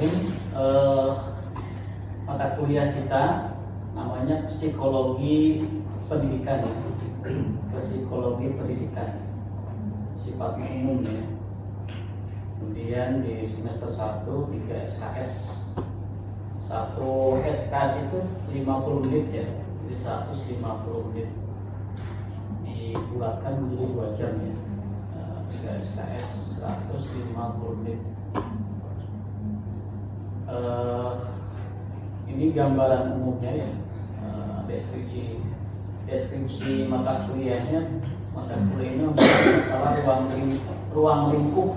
Bismillahirrahmanirrahim. Mata kuliah kita namanya psikologi pendidikan. Psikologi pendidikan sifatnya umum ya. Kemudian di semester 1 3 SKS. 1 SKS itu 50 menit ya. Jadi 150 menit dibulatkan menjadi 2 jam ya. 3 SKS 150 menit. Ini gambaran umumnya ya, deskripsi mata kuliahnya. Mata kuliah ini masalah ruang lingkup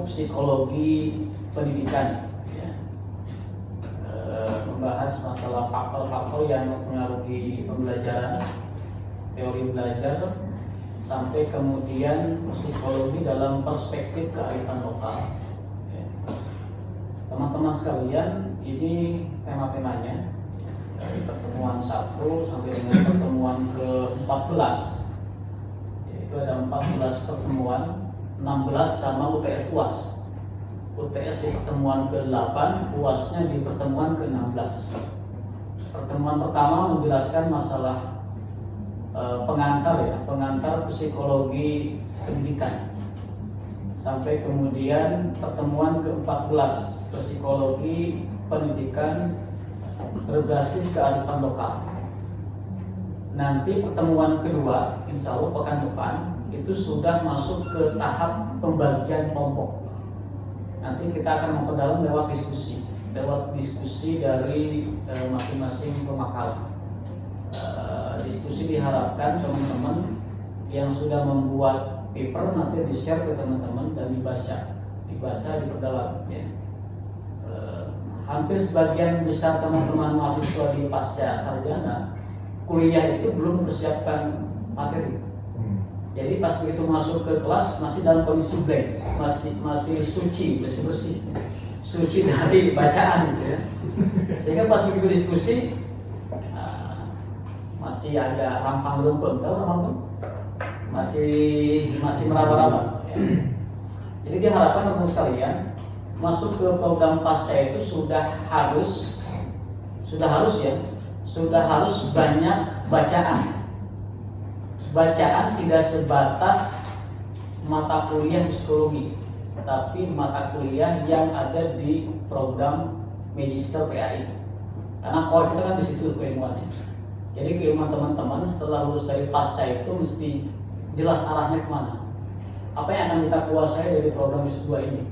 psikologi pendidikan ya. Membahas masalah faktor-faktor yang mempengaruhi pembelajaran, teori belajar, sampai kemudian psikologi dalam perspektif kearifan lokal. Teman-teman sekalian, ini tema-temanya dari pertemuan 1 sampai dengan pertemuan ke-14. Yaitu ada 14 pertemuan, 16 sama UTS UAS. UTS di pertemuan ke-8, UASnya di pertemuan ke-16. Pertemuan pertama menjelaskan masalah pengantar psikologi pendidikan. Sampai kemudian pertemuan ke-14, psikologi pendidikan berbasis kearifan lokal. Nanti pertemuan kedua, insya Allah pekan depan, itu sudah masuk ke tahap pembagian kelompok. Nanti kita akan memperdalam lewat diskusi dari masing-masing pemakalan. Diskusi diharapkan teman-teman yang sudah membuat paper nanti di-share ke teman-teman dan dibaca, diperdalam ya. Hampir sebagian besar teman-teman mahasiswa di pasca sarjana kuliah itu belum mempersiapkan materi. Jadi pas begitu masuk ke kelas masih dalam kondisi blank, masih suci, bersih, suci dari bacaan gitu ya. Sehingga pas begitu diskusi masih ada rampang rumput, tahu rampang? Masih meraba-raba ya. Jadi diharapkan teman-teman sekalian masuk ke program pasca itu sudah harus banyak bacaan tidak sebatas mata kuliah psikologi, tapi mata kuliah yang ada di program Magister PAI, karena core kita kan di situ keilmuannya. Jadi keilmuan teman-teman setelah lulus dari pasca itu mesti jelas arahnya kemana. Apa yang akan kita kuasai dari program S2 ini?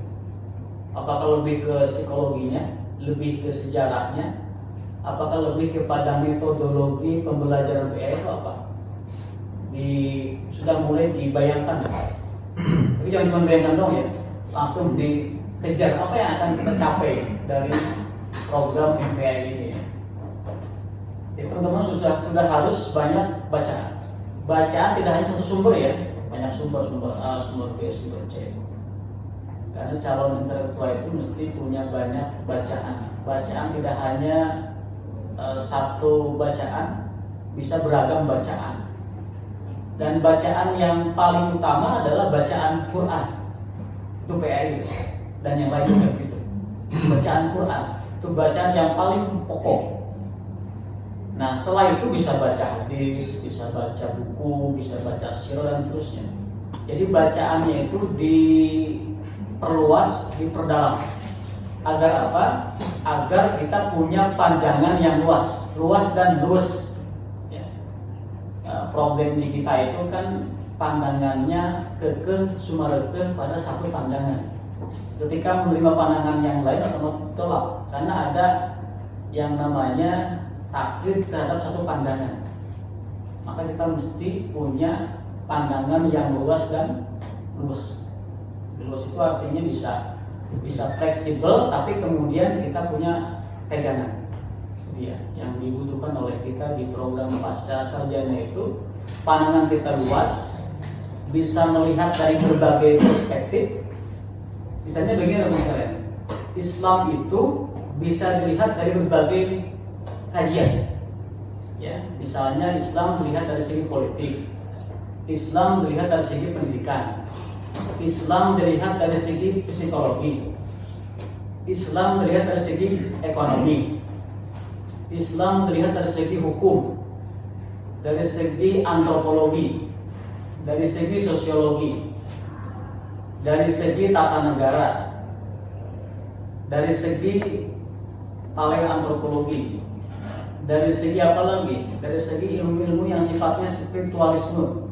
Apakah lebih ke psikologinya, lebih ke sejarahnya, apakah lebih kepada metodologi pembelajaran PAI itu apa? Sudah mulai dibayangkan. Tapi jangan cuma bayangkan dong ya, langsung dikejar apa yang akan kita capai dari program MPAI ini. Jadi teman-teman sudah harus banyak bacaan tidak hanya satu sumber ya, banyak sumber A, sumber B, sumber C. Karena calon intelektual itu mesti punya banyak bacaan tidak hanya satu bacaan, bisa beragam bacaan. Dan bacaan yang paling utama adalah bacaan Quran, itu PAI, dan yang lain juga begitu. Bacaan Quran itu bacaan yang paling pokok. Nah setelah itu bisa baca hadis, bisa baca buku, bisa baca sirah dan seterusnya. Jadi bacaannya itu diperluas, diperdalam. Agar apa? Agar kita punya pandangan yang luas dan luas. Ya. Problem di kita itu kan pandangannya sumarekeh pada satu pandangan. Ketika menerima pandangan yang lain otomatis tolak, karena ada yang namanya taklid terhadap satu pandangan. Maka kita mesti punya pandangan yang luas dan luas. Luas itu artinya bisa fleksibel, tapi kemudian kita punya pegangan. Ya, yang dibutuhkan oleh kita di program pasca sarjana itu pandangan kita luas, bisa melihat dari berbagai perspektif. Misalnya begini teman-teman, Islam itu bisa dilihat dari berbagai kajian. Ya, misalnya Islam melihat dari segi politik, Islam melihat dari segi pendidikan, Islam dilihat dari segi psikologi. Islam dilihat dari segi ekonomi, Islam dilihat dari segi hukum, dari segi antropologi, dari segi sosiologi, dari segi tata negara, dari segi paleoantropologi, dari segi apa lagi? Dari segi ilmu-ilmu yang sifatnya spiritualisme.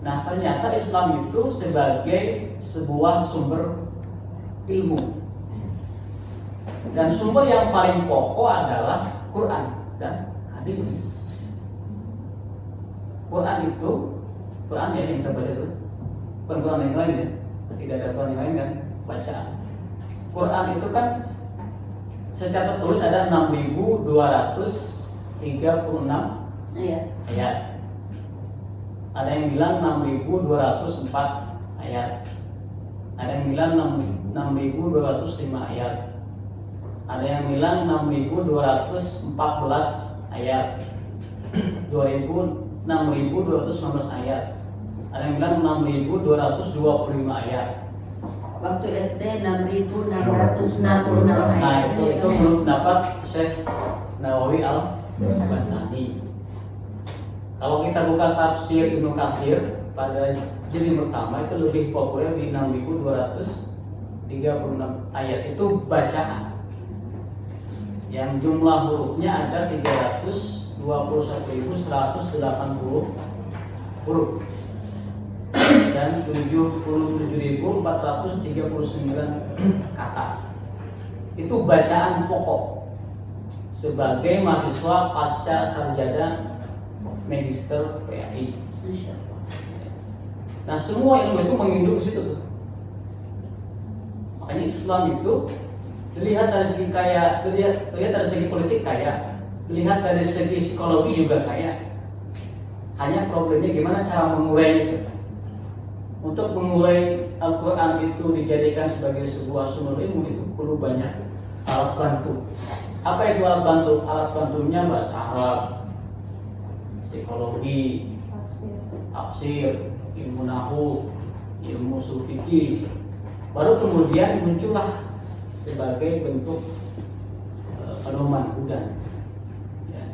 Nah, ternyata Islam itu sebagai sebuah sumber ilmu. Dan sumber yang paling pokok adalah Quran dan hadis. Quran itu, Quran ya yang kita baca itu, bukan Quran yang lain ya, tidak ada Quran yang lain kan, bacaan. Quran itu kan secara tertulis ada 6.236 ayat. Ada yang bilang 6.204 ayat. Ada yang bilang 6.205 ayat. Ada yang bilang 6.214 ayat. 6.219 ayat. Ada yang bilang 6.225 ayat. Waktu SD 6.666 ayat. Nah, itu menurut pendapat Syekh Nawawi Al-Banani. Kalau kita buka tafsir Ibnu Katsir pada jilid pertama itu lebih populer di 6.236 ayat, itu bacaan. Yang jumlah hurufnya ada 321.180 huruf dan 77.439 kata. Itu bacaan pokok sebagai mahasiswa pasca sarjana Magister PAI. Nah, semua ilmu itu menginduk ke situ tuh. Makanya Islam itu dilihat dari segi kaya, dilihat dari segi politik kaya, dilihat dari segi psikologi juga kaya. Hanya problemnya gimana cara mengurai itu. Untuk mengurai Al-Quran itu dijadikan sebagai sebuah sumber ilmu itu perlu banyak alat bantu. Apa itu alat bantu? Alat bantunya bahasa Arab, psikologi, tafsir, ilmu nahu, ilmu ushul fikih. Baru kemudian muncullah sebagai bentuk pedoman Buddha. Ya.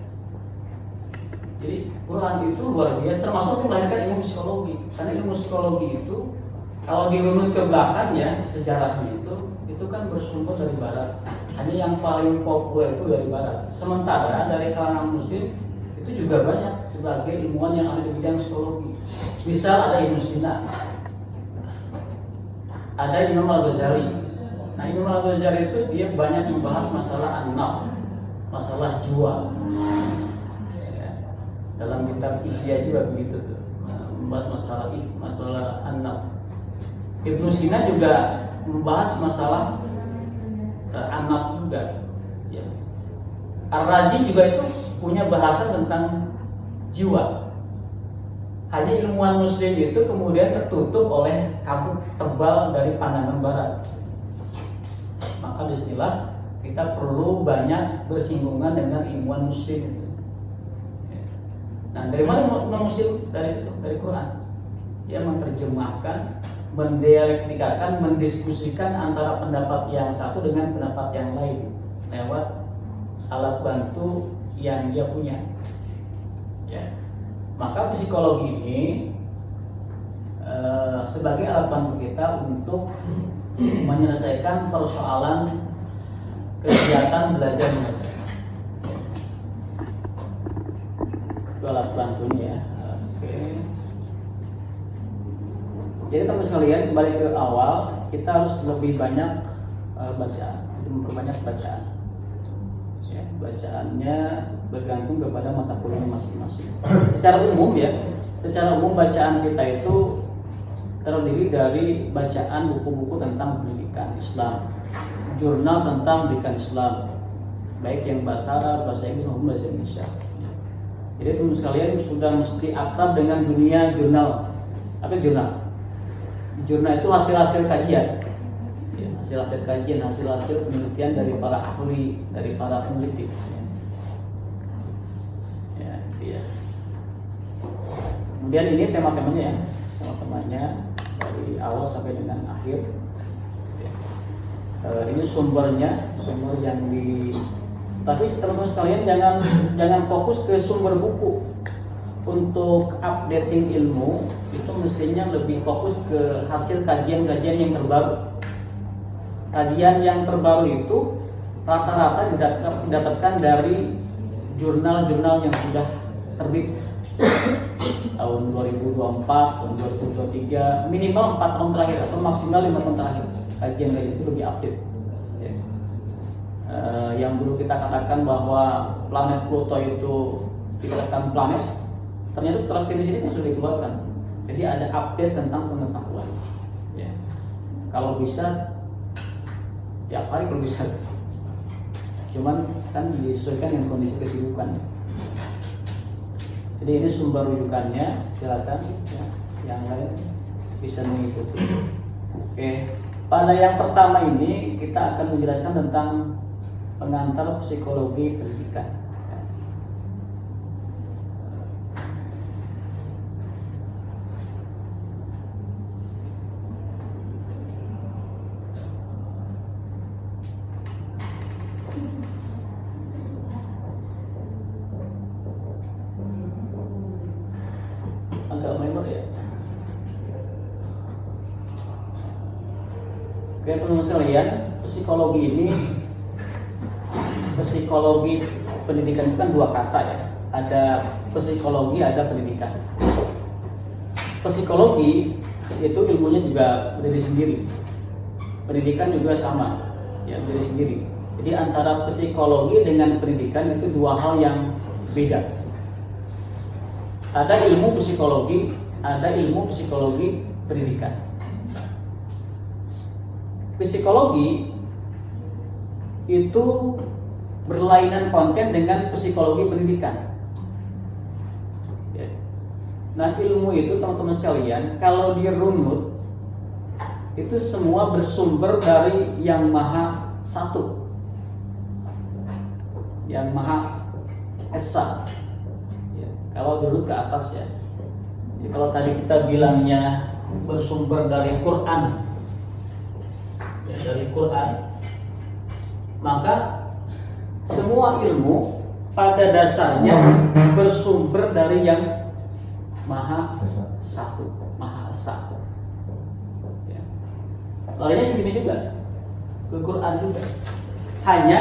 Jadi Quran itu luar biasa, termasuk melahirkan ilmu psikologi. Karena ilmu psikologi itu kalau dirunut ke belakang ya sejarahnya itu kan bersumber dari Barat. Hanya yang paling populer itu dari Barat. Sementara dari kalangan Muslim itu juga banyak sebagai ilmuwan yang ahli di bidang psikologi. Misal ada Ibnu Sina, ada Imam Al-Ghazali. Nah, Imam Al-Ghazali itu dia banyak membahas masalah an-nafs, masalah jiwa. Ya. Dalam kitab Ihya juga begitu tuh, membahas masalah an-nafs. Ibnu Sina juga membahas masalah an-nafs juga. Ya. Ar-Razi juga itu punya bahasa tentang jiwa. Hanya ilmuwan Muslim itu kemudian tertutup oleh kabut tebal dari pandangan Barat. Maka disinilah kita perlu banyak bersinggungan dengan ilmuwan Muslim itu. Nah, dari mana ilmuwan Muslim? Dari situ, dari Quran. Dia menerjemahkan, mendialektikakan, mendiskusikan antara pendapat yang satu dengan pendapat yang lain lewat alat bantu yang dia punya. Ya. Maka psikologi ini sebagai alat bantu kita untuk menyelesaikan persoalan kegiatan belajar mengajar. Itu alat bantunya ya. Oke. Jadi teman sekalian, kembali ke awal, kita harus lebih banyak bacaan, memperbanyak bacaan. Ya, bacaannya bergantung kepada mata kuliah masing-masing. Secara umum bacaan kita itu terdiri dari bacaan buku-buku tentang pendidikan Islam, jurnal tentang pendidikan Islam, baik yang bahasa Arab, bahasa Inggris maupun bahasa Indonesia. Jadi teman sekalian sudah mesti akrab dengan dunia jurnal. Apa jurnal? Jurnal itu hasil-hasil kajian, ya, hasil-hasil kajian, hasil-hasil penelitian dari para ahli, dari para peneliti. Ya. Kemudian ini tema-temanya ya, tema-temanya dari awal sampai dengan akhir. Ya. Ini sumber yang di. Tapi teman-teman sekalian jangan fokus ke sumber buku. Untuk updating ilmu itu mestinya lebih fokus ke hasil kajian-kajian yang terbaru. Kajian yang terbaru itu rata-rata didapatkan dari jurnal-jurnal yang sudah terbit tahun 2024, tahun 2023, minimal 4 tahun terakhir atau maksimal 5 tahun terakhir. Kajian-kajian itu lebih update. Ya. Yang dulu kita katakan bahwa planet Pluto itu dikatakan planet, ternyata setelah sini kan sudah dikeluarkan. Jadi ada update tentang pengetahuan. Ya. Kalau bisa tiap hari kalau bisa. Cuman kan disesuaikan dengan kondisi kesibukan. Jadi ini sumber rujukannya, silakan ya, yang lain bisa mengikuti. Oke, pada yang pertama ini kita akan menjelaskan tentang pengantar psikologi pendidikan. Oke teman-teman sekalian, psikologi pendidikan itu kan dua kata ya. Ada psikologi, ada pendidikan. Psikologi itu ilmunya juga berdiri sendiri. Pendidikan juga sama, ya berdiri sendiri. Jadi antara psikologi dengan pendidikan itu dua hal yang beda. Ada ilmu psikologi, ada ilmu psikologi pendidikan. Psikologi itu berlainan konten dengan psikologi pendidikan. Nah ilmu itu teman-teman sekalian, kalau dirunut itu semua bersumber dari yang maha satu, yang maha esa. Kalau dirunut ke atas ya. Jadi kalau tadi kita bilangnya bersumber dari Quran, dari Quran, maka semua ilmu pada dasarnya bersumber dari yang maha satu, maha esa. Ya. Lainnya di sini juga, ke Quran juga. Hanya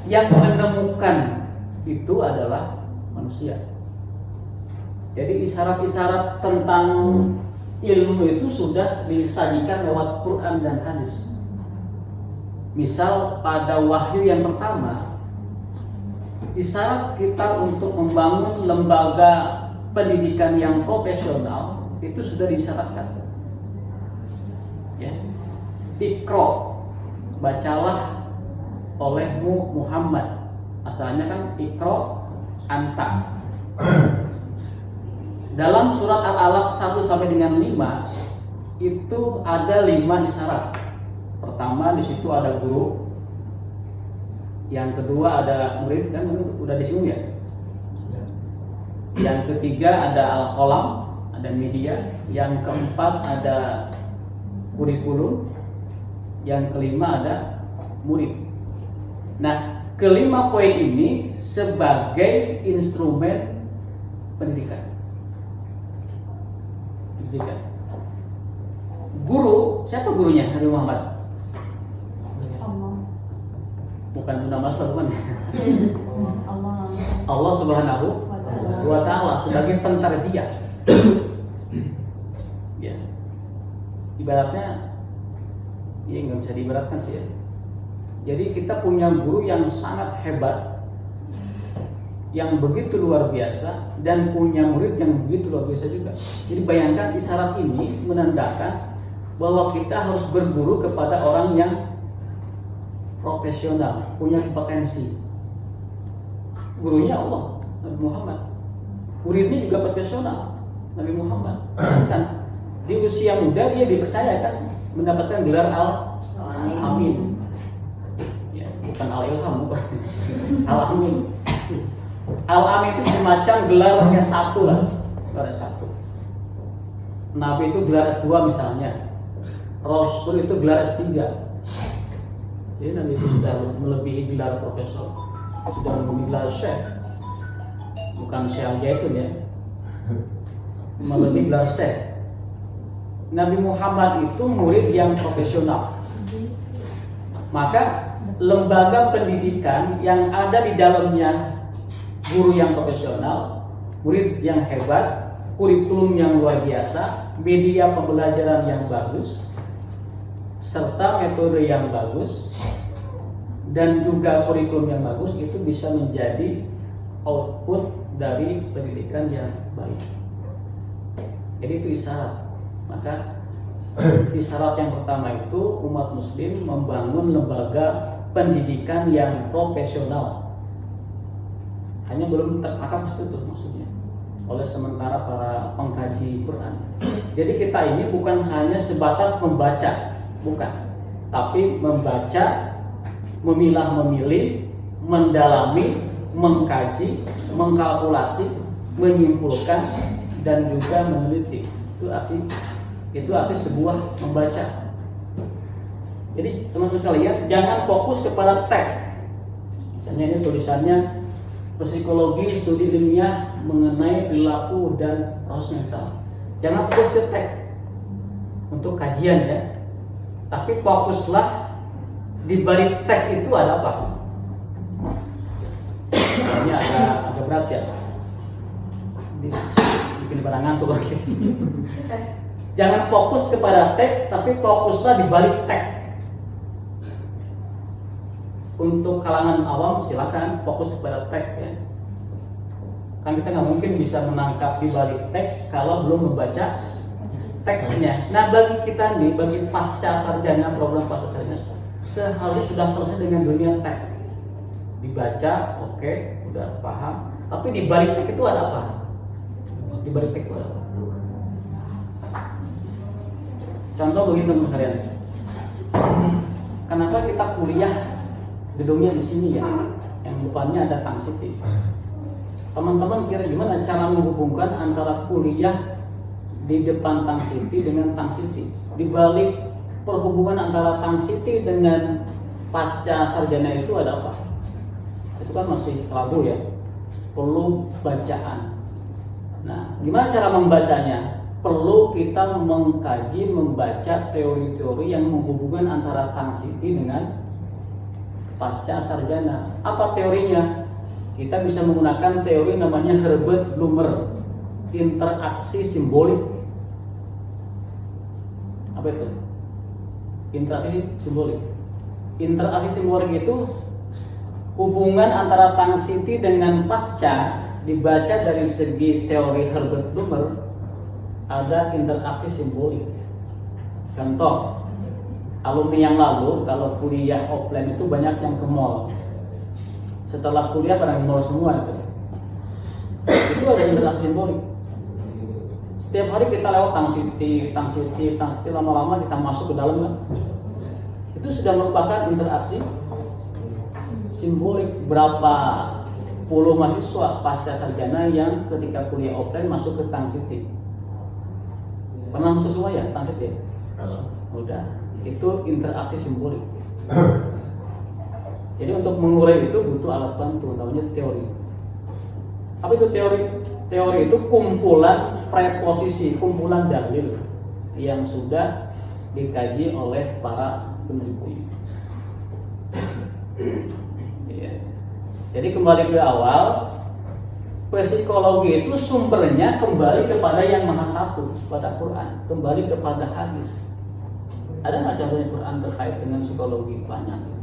yang menemukan itu adalah manusia. Jadi isyarat-isyarat tentang ilmu itu sudah disajikan lewat Quran dan hadis. Misal pada wahyu yang pertama, isyarat kita untuk membangun lembaga pendidikan yang profesional itu sudah disyaratkan. Ya. Iqra, bacalah olehmu Muhammad. Asalnya kan Iqra anta. Dalam surat Al-Alaq 1 sampai dengan 5 itu ada 5 isyarat. Pertama di situ ada guru, yang kedua ada murid, kan udah disinggung ya. Yang ketiga ada al-qalam, ada media. Yang keempat ada kurikulum. Yang kelima ada murid. Nah, kelima poin ini sebagai instrumen pendidikan. Guru, siapa gurunya Nabi Muhammad? Bukan Bunda Masbah, bukan. Allah Subhanahu wa Ta'ala sebagai pentarbiah. Ya. Ibaratnya, ya nggak bisa diibaratkan sih ya. Jadi kita punya guru yang sangat hebat, yang begitu luar biasa, dan punya murid yang begitu luar biasa juga. Jadi bayangkan isyarat ini menandakan bahwa kita harus berguru kepada orang yang profesional, punya kompetensi. Gurunya Allah, Nabi Muhammad. Muridnya juga profesional, Nabi Muhammad. Kan di usia muda dia dipercayakan mendapatkan gelar Al-Amin. Ya, bukan Al-Ilham, bukan. Al-Amin. Al-Amin itu semacam gelarnya satu lah, gelar satu. Nabi itu gelar S2 misalnya, Rasul itu gelar S3. Jadi Nabi itu sudah melebihi gelar profesor, sudah melebihi gelar syekh, bukan syekh Al-Jaitun ya, melebihi gelar syekh. Nabi Muhammad itu murid yang profesional. Maka lembaga pendidikan yang ada di dalamnya guru yang profesional, murid yang hebat, kurikulum yang luar biasa, media pembelajaran yang bagus, serta metode yang bagus, dan juga kurikulum yang bagus, itu bisa menjadi output dari pendidikan yang baik. Jadi itu isyarat. Maka isyarat yang pertama itu umat muslim membangun lembaga pendidikan yang profesional. Hanya belum tertangkap itu maksudnya oleh sementara para pengkaji Quran. Jadi kita ini bukan hanya sebatas membaca, bukan, tapi membaca, memilah-memilih, mendalami, mengkaji, mengkalkulasi, menyimpulkan, dan juga meneliti. Itu arti sebuah membaca. Jadi teman-teman sekalian, jangan fokus kepada teks. Misalnya ini tulisannya psikologi studi ilmiah mengenai perilaku dan proses mental. Jangan fokus ke teks untuk kajian ya. Tapi fokuslah di balik teks itu ada apa. Ini agak berat ya. Bikin pada ngantuk lagi. Jangan fokus kepada teks, tapi fokuslah di balik teks. Untuk kalangan awam silakan fokus kepada teks ya. Kan kita nggak mungkin bisa menangkap di balik teks kalau belum membaca teksnya. Nah bagi kita nih, bagi pasca sarjana, program pasca sarjana, seharusnya sudah selesai dengan dunia teks. Dibaca, oke, udah paham. Tapi di balik teks itu ada apa? Di balik teks itu ada apa? Contoh begini teman kalian. Kenapa kita kuliah gedungnya di sini ya, yang depannya ada Tang City. Teman-teman kira gimana cara menghubungkan antara kuliah di depan Tang City dengan Tang City? Di balik perhubungan antara Tang City dengan pasca sarjana itu ada apa? Itu kan masih kelabu ya, perlu bacaan. Nah, gimana cara membacanya? Perlu kita mengkaji, membaca teori-teori yang menghubungkan antara Tang City dengan pasca sarjana. Apa teorinya? Kita bisa menggunakan teori namanya Herbert Blumer, interaksi simbolik. Apa itu? Interaksi simbolik. Interaksi simbolik itu hubungan antara Tang City dengan pasca dibaca dari segi teori Herbert Blumer. Ada interaksi simbolik. Contoh, alumni yang lalu kalau kuliah offline itu banyak yang ke mall. Setelah kuliah pada ke mall semua itu. Itu ada interaksi simbolik. Setiap hari kita lewat Tang City, lama-lama kita masuk ke dalam kan. Itu sudah merupakan interaksi simbolik. Berapa puluh mahasiswa pasca sarjana yang ketika kuliah offline masuk ke Tang City. Pernah masuk semua ya Tang City? Udah. Itu interaksi simbolik. Jadi untuk mengurai itu butuh alat bantu, namanya teori. Apa itu teori? Teori itu kumpulan preposisi, kumpulan dalil yang sudah dikaji oleh para peneliti. Ya. Jadi kembali ke awal, psikologi itu sumbernya kembali kepada yang Maha Satu, kepada Quran, kembali kepada hadis. Ada nggak contohnya Quran terkait dengan psikologi? Banyak.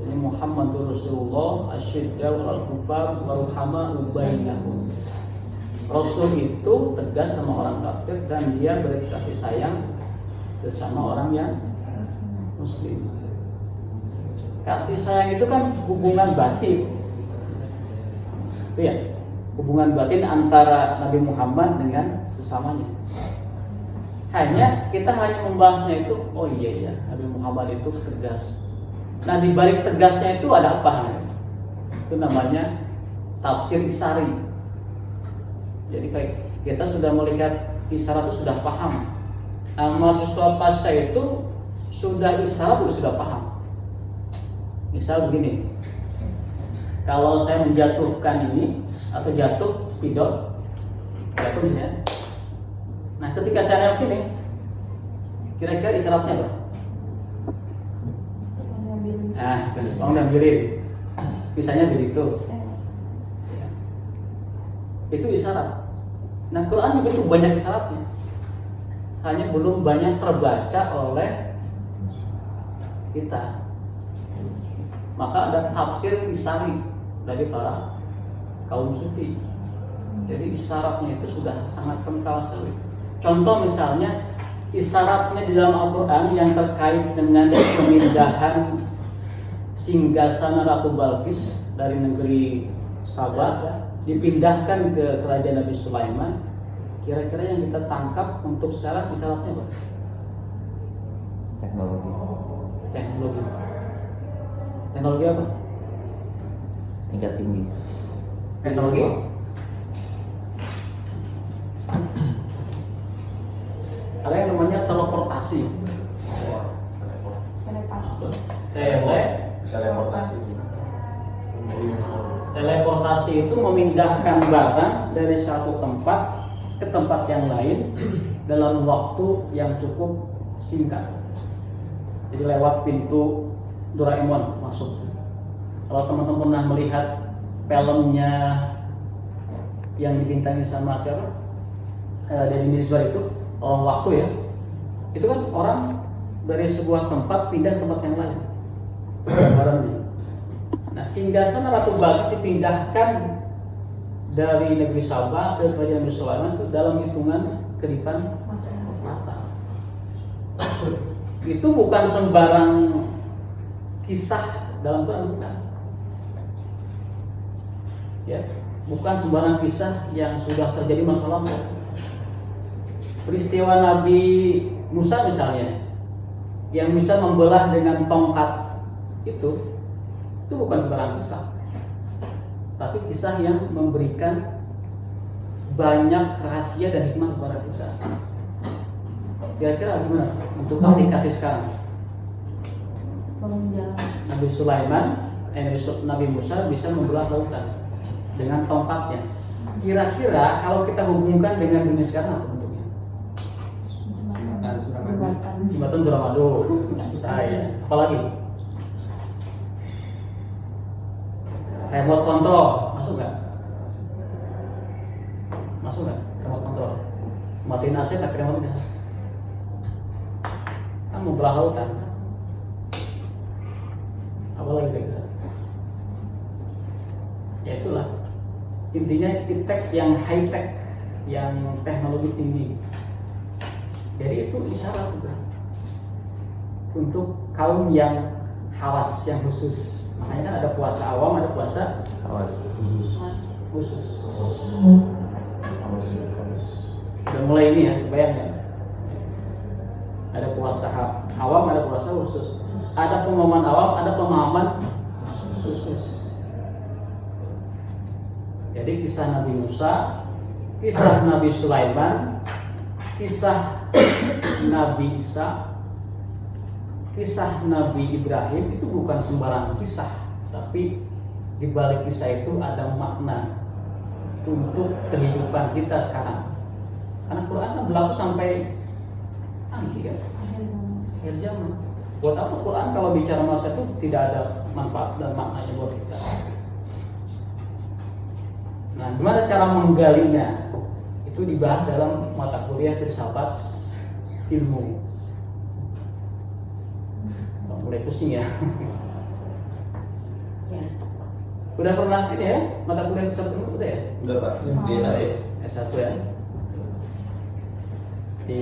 Jadi Muhammadur Rasulullah asyiddaw al-kufar waruhama bainahum. Rasul itu tegas sama orang kafir dan dia berkasih sayang sesama orang yang muslim. Kasih sayang itu kan hubungan batin. Itu ya, hubungan batin antara Nabi Muhammad dengan sesamanya. Hanya kita hanya membahasnya itu, oh iya ya, Nabi Muhammad itu tegas. Nah di balik tegasnya itu ada apa? Itu namanya tafsir isari. Jadi kayak kita sudah melihat isyarat itu sudah paham. Nah, mahasiswa pasca itu sudah isyarat sudah paham. Misal begini, kalau saya menjatuhkan ini atau jatuh spidol, jatuh sini ya. Nah ketika saya nengok ini, kira-kira isyaratnya apa? Nah, tolong ngambilin. Misalnya begitu. Ya. Itu isyarat. Nah Quran juga itu banyak isyaratnya, hanya belum banyak terbaca oleh kita. Maka ada tafsir isari dari para kaum sufi. Jadi isyaratnya itu sudah sangat kental sekali. Contoh misalnya isyaratnya di dalam Al-Quran yang terkait dengan pemindahan singgasana Ratu Balqis dari negeri Sabah dipindahkan ke kerajaan Nabi Sulaiman. Kira-kira yang kita tangkap untuk sekarang isyaratnya apa? Teknologi. Teknologi apa? Tingkat tinggi. Teknologi. Ada yang namanya teleportasi. Teleportasi. Teleportasi itu memindahkan barang dari satu tempat ke tempat yang lain dalam waktu yang cukup singkat. Jadi lewat pintu Doraemon masuk. Kalau teman-teman pernah melihat filmnya yang dibintangi sama siapa? Deddy Mizwar itu orang waktu ya. Itu kan orang dari sebuah tempat pindah ke tempat yang lain. Barangnya. Nah, singgasana Ratu Balqis dipindahkan dari negeri Sabah ke kerajaan Nabi Sulaiman itu dalam hitungan kedipan mata. Itu bukan sembarang kisah dalam Quran, bukan. Ya, bukan sembarang kisah yang sudah terjadi masa lalu. Peristiwa Nabi Musa misalnya, yang bisa membelah dengan tongkat itu bukan sembarang kisah, tapi kisah yang memberikan banyak rahasia dan hikmah kepada kita. Kira-kira gimana untuk aplikasi sekarang? Nabi Sulaiman, Nabi Musa bisa membelah lautan dengan tongkatnya. Kira-kira kalau kita hubungkan dengan dunia sekarang apa bentuknya? Jembatan Suramadu. Saya. Apalagi? Remote control masuk nggak? Masuk nggak? Remote control. Matiin AC pakai remote nggak? Kan mau belah lautan. Apa lagi kira-kira? Ya itulah. Intinya tech yang high tech, yang teknologi tinggi. Jadi itu isyarat juga untuk kaum yang hawas, yang khusus. Makanya kan ada puasa awam, ada puasa khusus. Udah mulai ini ya, bayangkan. Ada puasa awam, ada puasa khusus. Ada pemahaman awam, ada pemahaman khusus. Jadi kisah Nabi Musa, kisah Nabi Sulaiman, kisah Nabi Isa, kisah Nabi Ibrahim itu bukan sembarang kisah, tapi di balik kisah itu ada makna untuk kehidupan kita sekarang. Karena Quran kan berlaku sampai akhir zaman. Buat apa Quran kalau bicara masa itu tidak ada manfaat dan maknanya buat kita? Nah, gimana cara menggalinya? Itu dibahas dalam mata kuliah filsafat ilmu. Mulai pusing ya. Ya. Udah pernah ini ya mata kuliah filsafat ilmu udah ya? Udah Pak, di saya. S1 ya. Di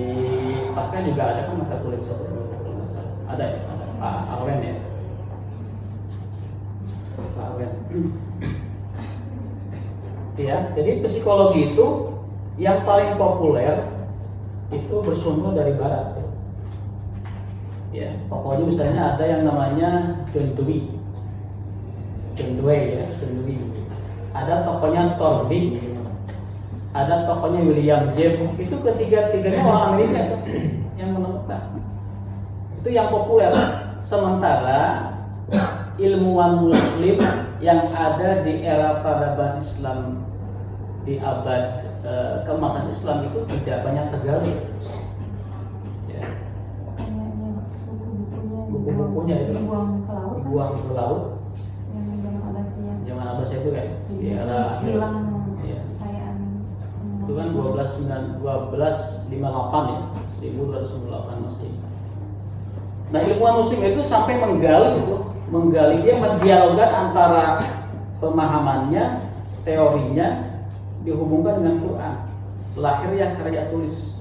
Pasca juga ada kan mata kuliah filsafat ilmu kalau nggak salah. Ada ya? Ada Pak Arwen ya. Pak Arwen. Ya, jadi psikologi itu yang paling populer itu bersumber dari barat. Ya, pokoknya misalnya ada yang namanya John Dewey ya, John Dewey. Ada tokohnya Thorndike, ada tokohnya William James. Itu ketiga-tiganya orang Amerika itu yang menemukan. Itu Itu yang populer. Sementara ilmuwan muslim yang ada di era peradaban Islam di abad keemasan Islam itu tidak banyak tergali. Ya. Buku-bukunya itu dibuang ke laut. dibuang ke laut. Yang zaman Abbasiyah. Zaman Abbasiyah itu kan di era hilang ya. kekayaan. Itu kan 1258 ya, 1258 Masehi. Nah, ilmuwan muslim itu sampai menggali dia mendialogkan antara pemahamannya, teorinya dihubungkan dengan Quran. Lahirnya karya tulis.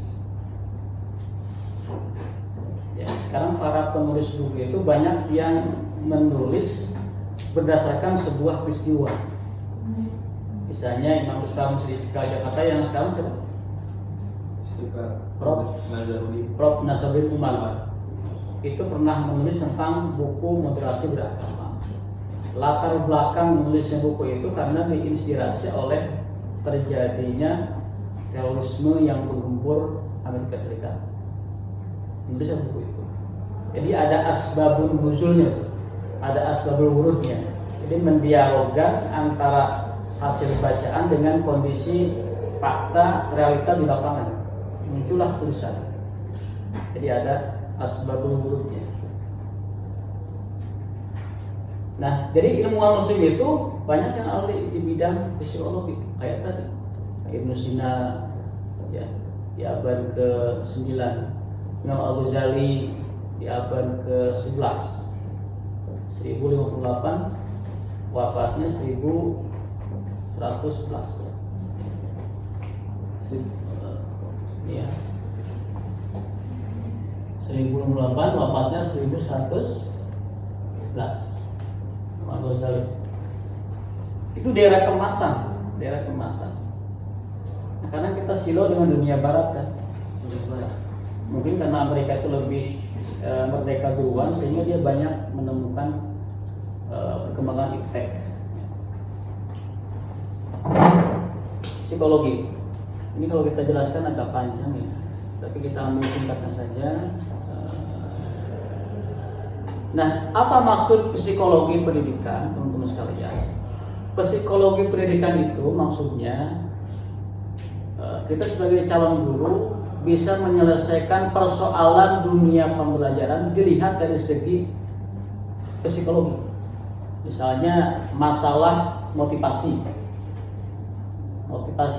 Ya, sekarang para penulis buku itu banyak yang menulis berdasarkan sebuah peristiwa. Misalnya Imam Besar Masjid Istiqlal Jakarta yang sekarang siapa? Prof. Nasaruddin Umar itu pernah menulis tentang buku moderasi beragama. Latar belakang menulisnya buku itu karena diinspirasi oleh terjadinya terorisme yang menggempur Amerika Serikat. Menulisnya buku itu. Jadi ada asbabun nuzulnya, ada asbabul wurudnya. Jadi mendialogkan antara hasil bacaan dengan kondisi fakta realita di lapangan. Muncullah tulisan. Jadi ada asbabul wurudnya. Nah, jadi ilmuwan muslim itu banyak yang ahli di bidang fisiologi. Kayak tadi Ibnu Sina ya, di abad ke-9, Imam Al-Ghazali di abad ke-11, 1058, wafatnya 1111. Ini ya. 1008, wafatnya 1111. Imam Ghazali. Itu daerah kemasan. Nah, karena kita silo dengan dunia barat kan. Mungkin karena Amerika itu lebih merdeka duluan sehingga dia banyak menemukan perkembangan iptek. Psikologi. Ini kalau kita jelaskan agak panjang ya. Tapi kita ambil singkatnya saja. Nah, apa maksud psikologi pendidikan, teman-teman sekalian? Psikologi pendidikan itu maksudnya kita sebagai calon guru bisa menyelesaikan persoalan dunia pembelajaran dilihat dari segi psikologi. Misalnya masalah motivasi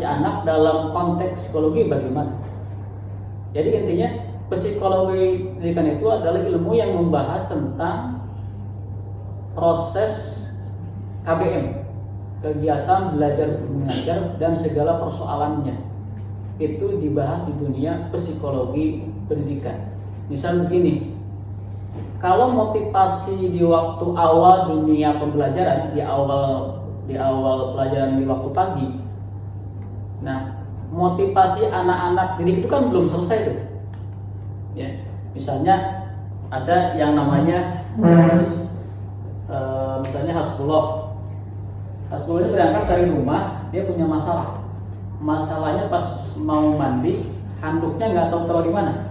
anak dalam konteks psikologi bagaimana. Jadi intinya psikologi pendidikan itu adalah ilmu yang membahas tentang proses KBM, kegiatan belajar mengajar dan segala persoalannya. Itu dibahas di dunia psikologi pendidikan. Misal begini, kalau motivasi di waktu awal dunia pembelajaran, di awal pelajaran di waktu pagi, nah motivasi anak-anak didik itu kan belum selesai tuh. Ya, misalnya ada yang namanya misalnya Hasbullah ini berangkat dari rumah, dia punya masalah. Masalahnya pas mau mandi, handuknya nggak tahu taruh di mana.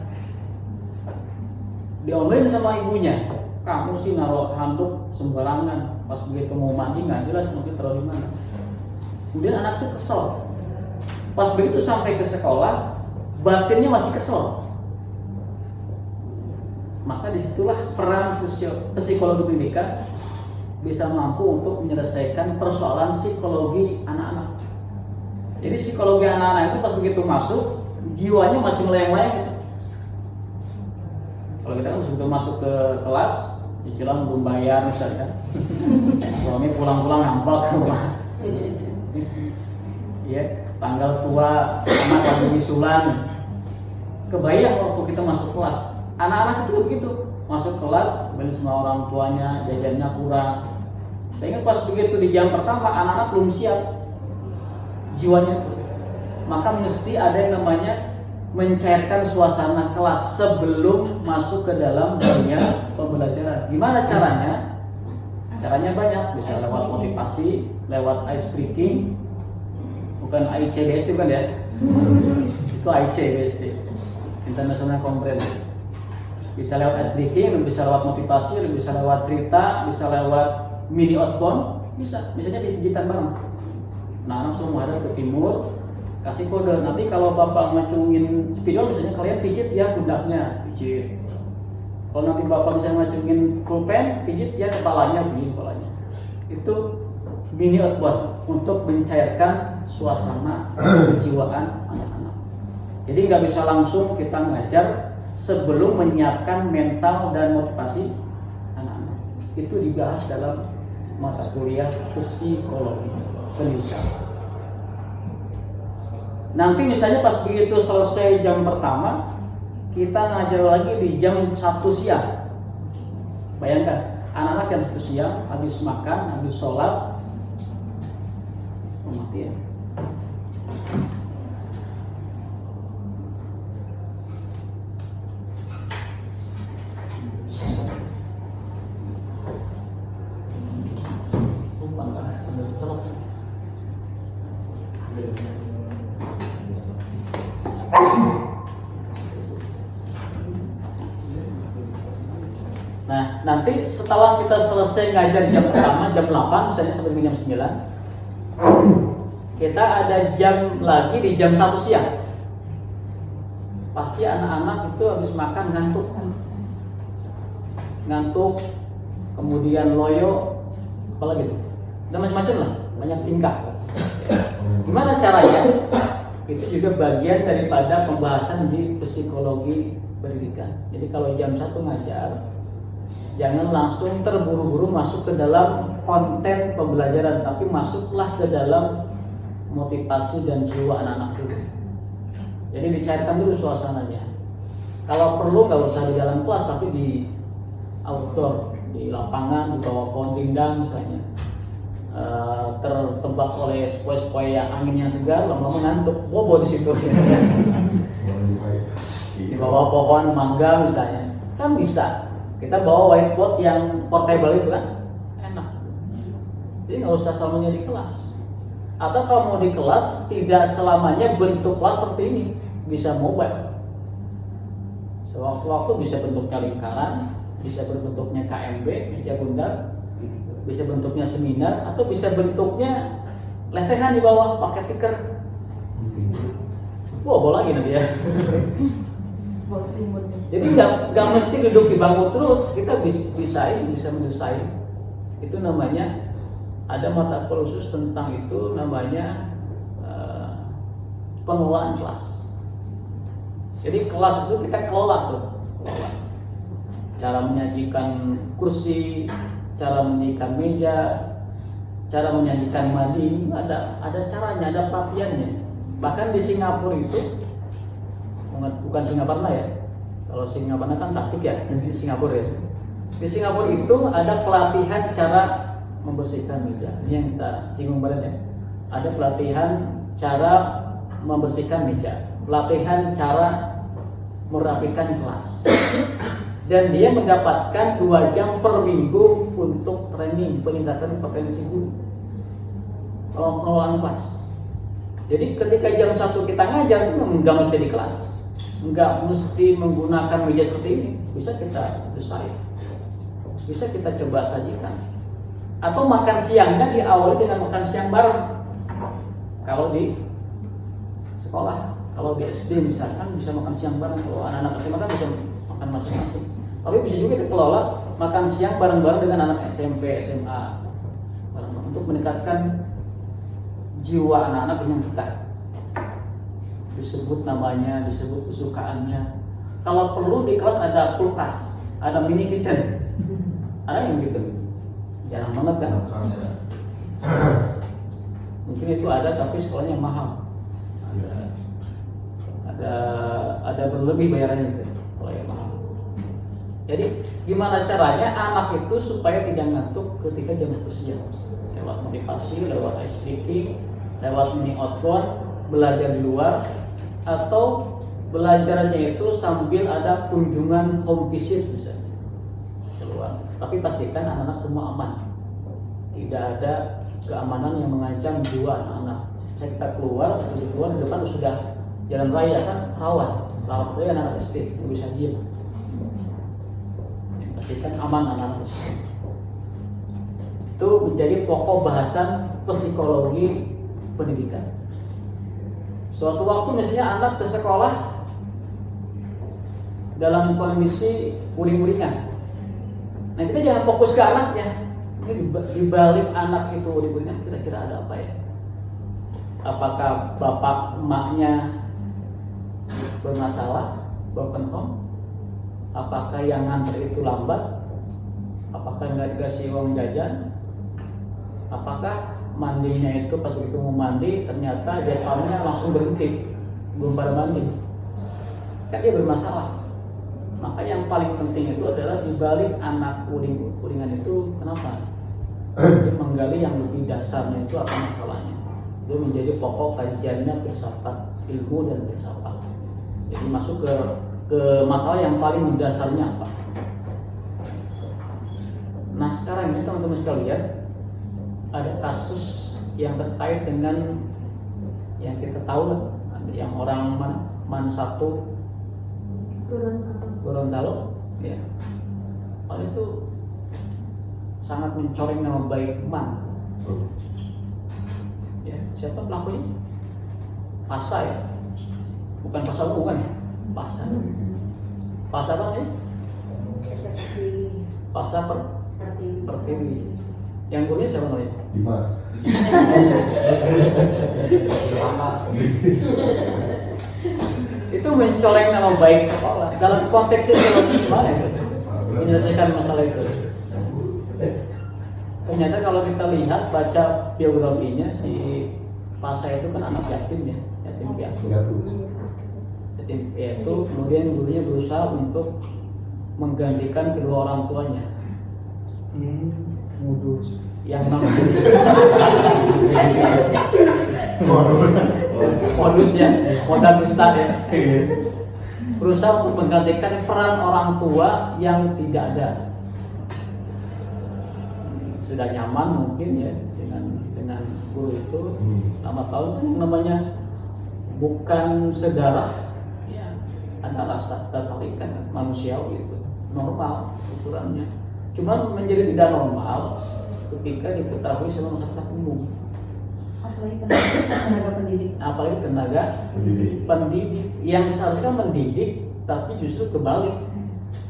Diomelin sama ibunya, kamu sih naruh handuk sembarangan. Pas begitu mau mandi nggak jelas mungkin taruh di mana. Kemudian anak tuh kesel. Pas begitu sampai ke sekolah, batinnya masih kesel. Maka disitulah peran psikologi pendidikan bisa mampu untuk menyelesaikan persoalan psikologi anak-anak. Jadi psikologi anak-anak itu pas begitu masuk, jiwanya masih melayang-layang gitu. Kalau kita kan begitu masuk ke kelas, cicilan belum bayar misalnya, suami pulang-pulang nampak ke rumah. Ya, tanggal tua, anak lagi wisulan. Kebayang waktu kita masuk kelas. Anak-anak itu begitu, masuk kelas, beli sama orang tuanya, jajannya kurang. Sehingga pas begitu di jam pertama, anak-anak belum siap jiwanya itu. Maka mesti ada yang namanya mencairkan suasana kelas sebelum masuk ke dalam dunia pembelajaran. Gimana caranya? Caranya banyak, bisa lewat motivasi, lewat ice breaking, bukan ICBSD kan ya? Itu ICBSD, International Conference. Bisa lewat SDK, bisa lewat motivasi, bisa lewat cerita, bisa lewat mini outbound, bisa. Misalnya pijitan bareng. Nah, langsung menghadap ke timur, kasih kode. Nanti kalau bapak ngacungin spidol, misalnya kalian pijit ya pundaknya, pijit. Kalau nanti bapak misalnya ngacungin pulpen, pijit ya kepalanya, begini kepalanya. Itu mini outbound untuk mencairkan suasana kejiwaan anak-anak. Jadi nggak bisa langsung kita ngajar sebelum menyiapkan mental dan motivasi anak-anak. Itu dibahas dalam mata kuliah psikologi pendidikan. Nanti misalnya pas begitu selesai jam pertama, kita ngajar lagi di jam 1 siang. Bayangkan, anak-anak jam 1 siang habis makan, habis sholat, mati ya. Nah, nanti setelah kita selesai ngajar jam pertama, jam 8, misalnya sampai jam 9, kita ada jam lagi di jam 1 siang. Pasti anak-anak itu habis makan ngantuk, kemudian loyo, apalagi itu, dan macam-macam lah, banyak tingkah. Gimana caranya? Itu juga bagian daripada pembahasan di psikologi pendidikan. Jadi kalau jam 1 ngajar, jangan langsung terburu-buru masuk ke dalam konten pembelajaran, tapi masuklah ke dalam motivasi dan jiwa anak-anak dulu. Jadi dicairkan dulu suasananya. Kalau perlu nggak usah di dalam kelas, tapi di outdoor, di lapangan, di bawah pohon rindang misalnya, tertebak oleh sepoi-sepoi yang anginnya segar, lama-lama ngantuk, bobo di situ. Di bawah pohon mangga misalnya, kan bisa. Kita bawa whiteboard yang portable itu kan enak. Jadi nggak usah selamanya di kelas. Atau kalau mau di kelas, tidak selamanya bentuk kelas seperti ini, bisa mobile. Sewaktu-waktu bisa bentuknya lingkaran, bisa berbentuknya KMB, meja bundar, bisa bentuknya seminar, atau bisa bentuknya lesehan di bawah pakai tikar. Bobo lagi nanti ya. Jadi nggak mesti duduk di bangku terus, kita bisa mendesain. Itu namanya, ada mata kuliah khusus tentang itu, namanya pengelolaan kelas. Jadi kelas itu kita kelola tuh, cara menyajikan kursi, cara menyajikan meja, cara menyajikan mading, ada caranya, ada pelatihannya. Bahkan di Singapura itu, bukan Singapura ya. Kalau Singapura kan Tasik ya, di Singapura ya. Di Singapura itu ada pelatihan cara membersihkan meja. Ini yang kita singgung kemarin ya. Ada pelatihan cara membersihkan meja, pelatihan cara merapikan kelas. Dan dia mendapatkan 2 jam per minggu untuk training peningkatan kompetensi guru. Kalau pengelolaan kelas. Jadi ketika jam 1 kita ngajar itu nggak mesti di kelas. Nggak mesti menggunakan meja seperti ini, bisa kita desain, bisa kita coba sajikan. Atau makan siangnya diawali dengan makan siang bareng. Kalau di sekolah, kalau di SD misalkan bisa makan siang bareng. Kalau anak-anak SMA kan bisa makan masing-masing. Tapi bisa juga dikelola makan siang bareng-bareng dengan anak SMP, SMA, untuk meningkatkan jiwa anak-anak dengan kita. Disebut namanya, disebut kesukaannya. Kalau perlu di kelas ada kulkas, ada mini kitchen, ada yang gitu. Jarang banget kan? Mungkin itu ada, tapi sekolahnya mahal. Ada berlebih bayarannya gitu, kalau yang mahal. Jadi gimana caranya anak itu supaya tidak ngantuk ketika jam 1 siang? Lewat motivasi, lewat ice breaking, lewat mini outbound, belajar di luar, atau belajarnya itu sambil ada kunjungan home visit misalnya keluar. Tapi pastikan anak-anak semua aman, tidak ada keamanan yang mengancam jiwa anak-anak. Saya kita keluar di depan sudah jalan raya kan rawan raya anak SD, nggak bisa diam. memastikan aman anak tersebut. Itu menjadi pokok bahasan psikologi pendidikan. Suatu waktu misalnya anak ke sekolah dalam kondisi uring-uringan. Nah kita jangan fokus ke anaknya. Ini di balik anak itu uring-uringan kira-kira ada apa ya? Apakah bapak emaknya bermasalah, broken home? Apakah yang nganter itu lambat? Apakah nggak dikasih uang jajan? Apakah mandinya itu pas begitu mau mandi ternyata jadwalnya langsung berhenti, belum pada mandi? Kan dia bermasalah. Maka yang paling penting itu adalah dibalik anak uringan itu kenapa? Dia menggali yang lebih dasarnya itu apa masalahnya. Itu menjadi pokok kajiannya filsafat ilmu dan filsafat. Jadi masuk ke masalah yang paling mendasarnya apa. Nah sekarang ini teman-teman sekalian, ada kasus yang terkait dengan yang kita tahu, yang orang Man satu Gorontalo, ya, orang itu sangat mencoreng nama baik Man. Ya, siapa pelakunya? Pasa ya, bukan Pasa bukan ya? Pasa. Pasa apa ya? Pasa Pertiwi. Yang gurunya siapa namanya? Dimas. Itu mencoreng nama baik sekolah. Dalam konteks itu gimana itu? Menyelesaikan masalah itu. Ternyata kalau kita lihat baca biografinya si Pasa itu kan anak yatim ya, yatim piatu. Yatim piatu, kemudian gurunya berusaha untuk menggantikan kedua orang tuanya. Modus. Yang namanya modus ya, modal ustad ya. Berusaha untuk menggantikan peran orang tua yang tidak ada. Sudah nyaman mungkin ya dengan guru itu selama tahun kan yang namanya bukan sedarah ya, ada rasa ketertarikan manusiawi itu normal ukurannya. Cuma menjadi tidak normal ketika diketahui sama masyarakat umum. Apalagi tenaga pendidik yang seharusnya mendidik tapi justru kebalik,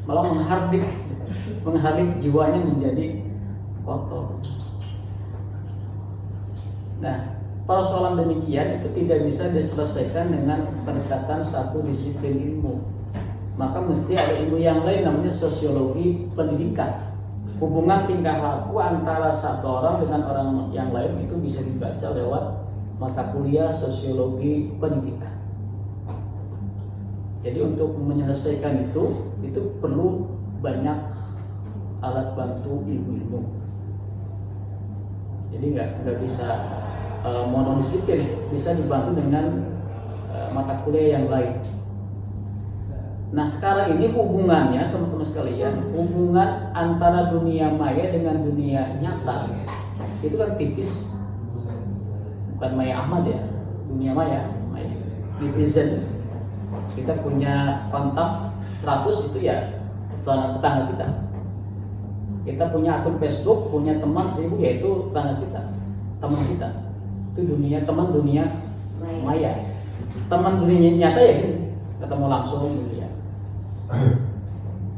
malah menghardik jiwanya menjadi kotor. Nah, persoalan demikian itu tidak bisa diselesaikan dengan pendekatan satu disiplin ilmu. Maka mesti ada ilmu yang lain namanya sosiologi pendidikan. Hubungan tingkah laku antara satu orang dengan orang yang lain itu bisa dibaca lewat mata kuliah sosiologi pendidikan. Jadi untuk menyelesaikan itu perlu banyak alat bantu ilmu-ilmu. Jadi nggak bisa monodisiplin, bisa dibantu dengan mata kuliah yang lain. Nah sekarang ini hubungannya teman-teman sekalian, hubungan antara dunia maya dengan dunia nyata itu kan tipis, bukan Maya Ahmad ya, dunia maya netizen. Kita punya kontak 100 itu ya tetangga kita. Kita punya akun Facebook, punya teman 1000 yaitu tetangga kita, teman kita. Itu dunia teman dunia maya. Teman dunia nyata ya ketemu langsung gitu ya.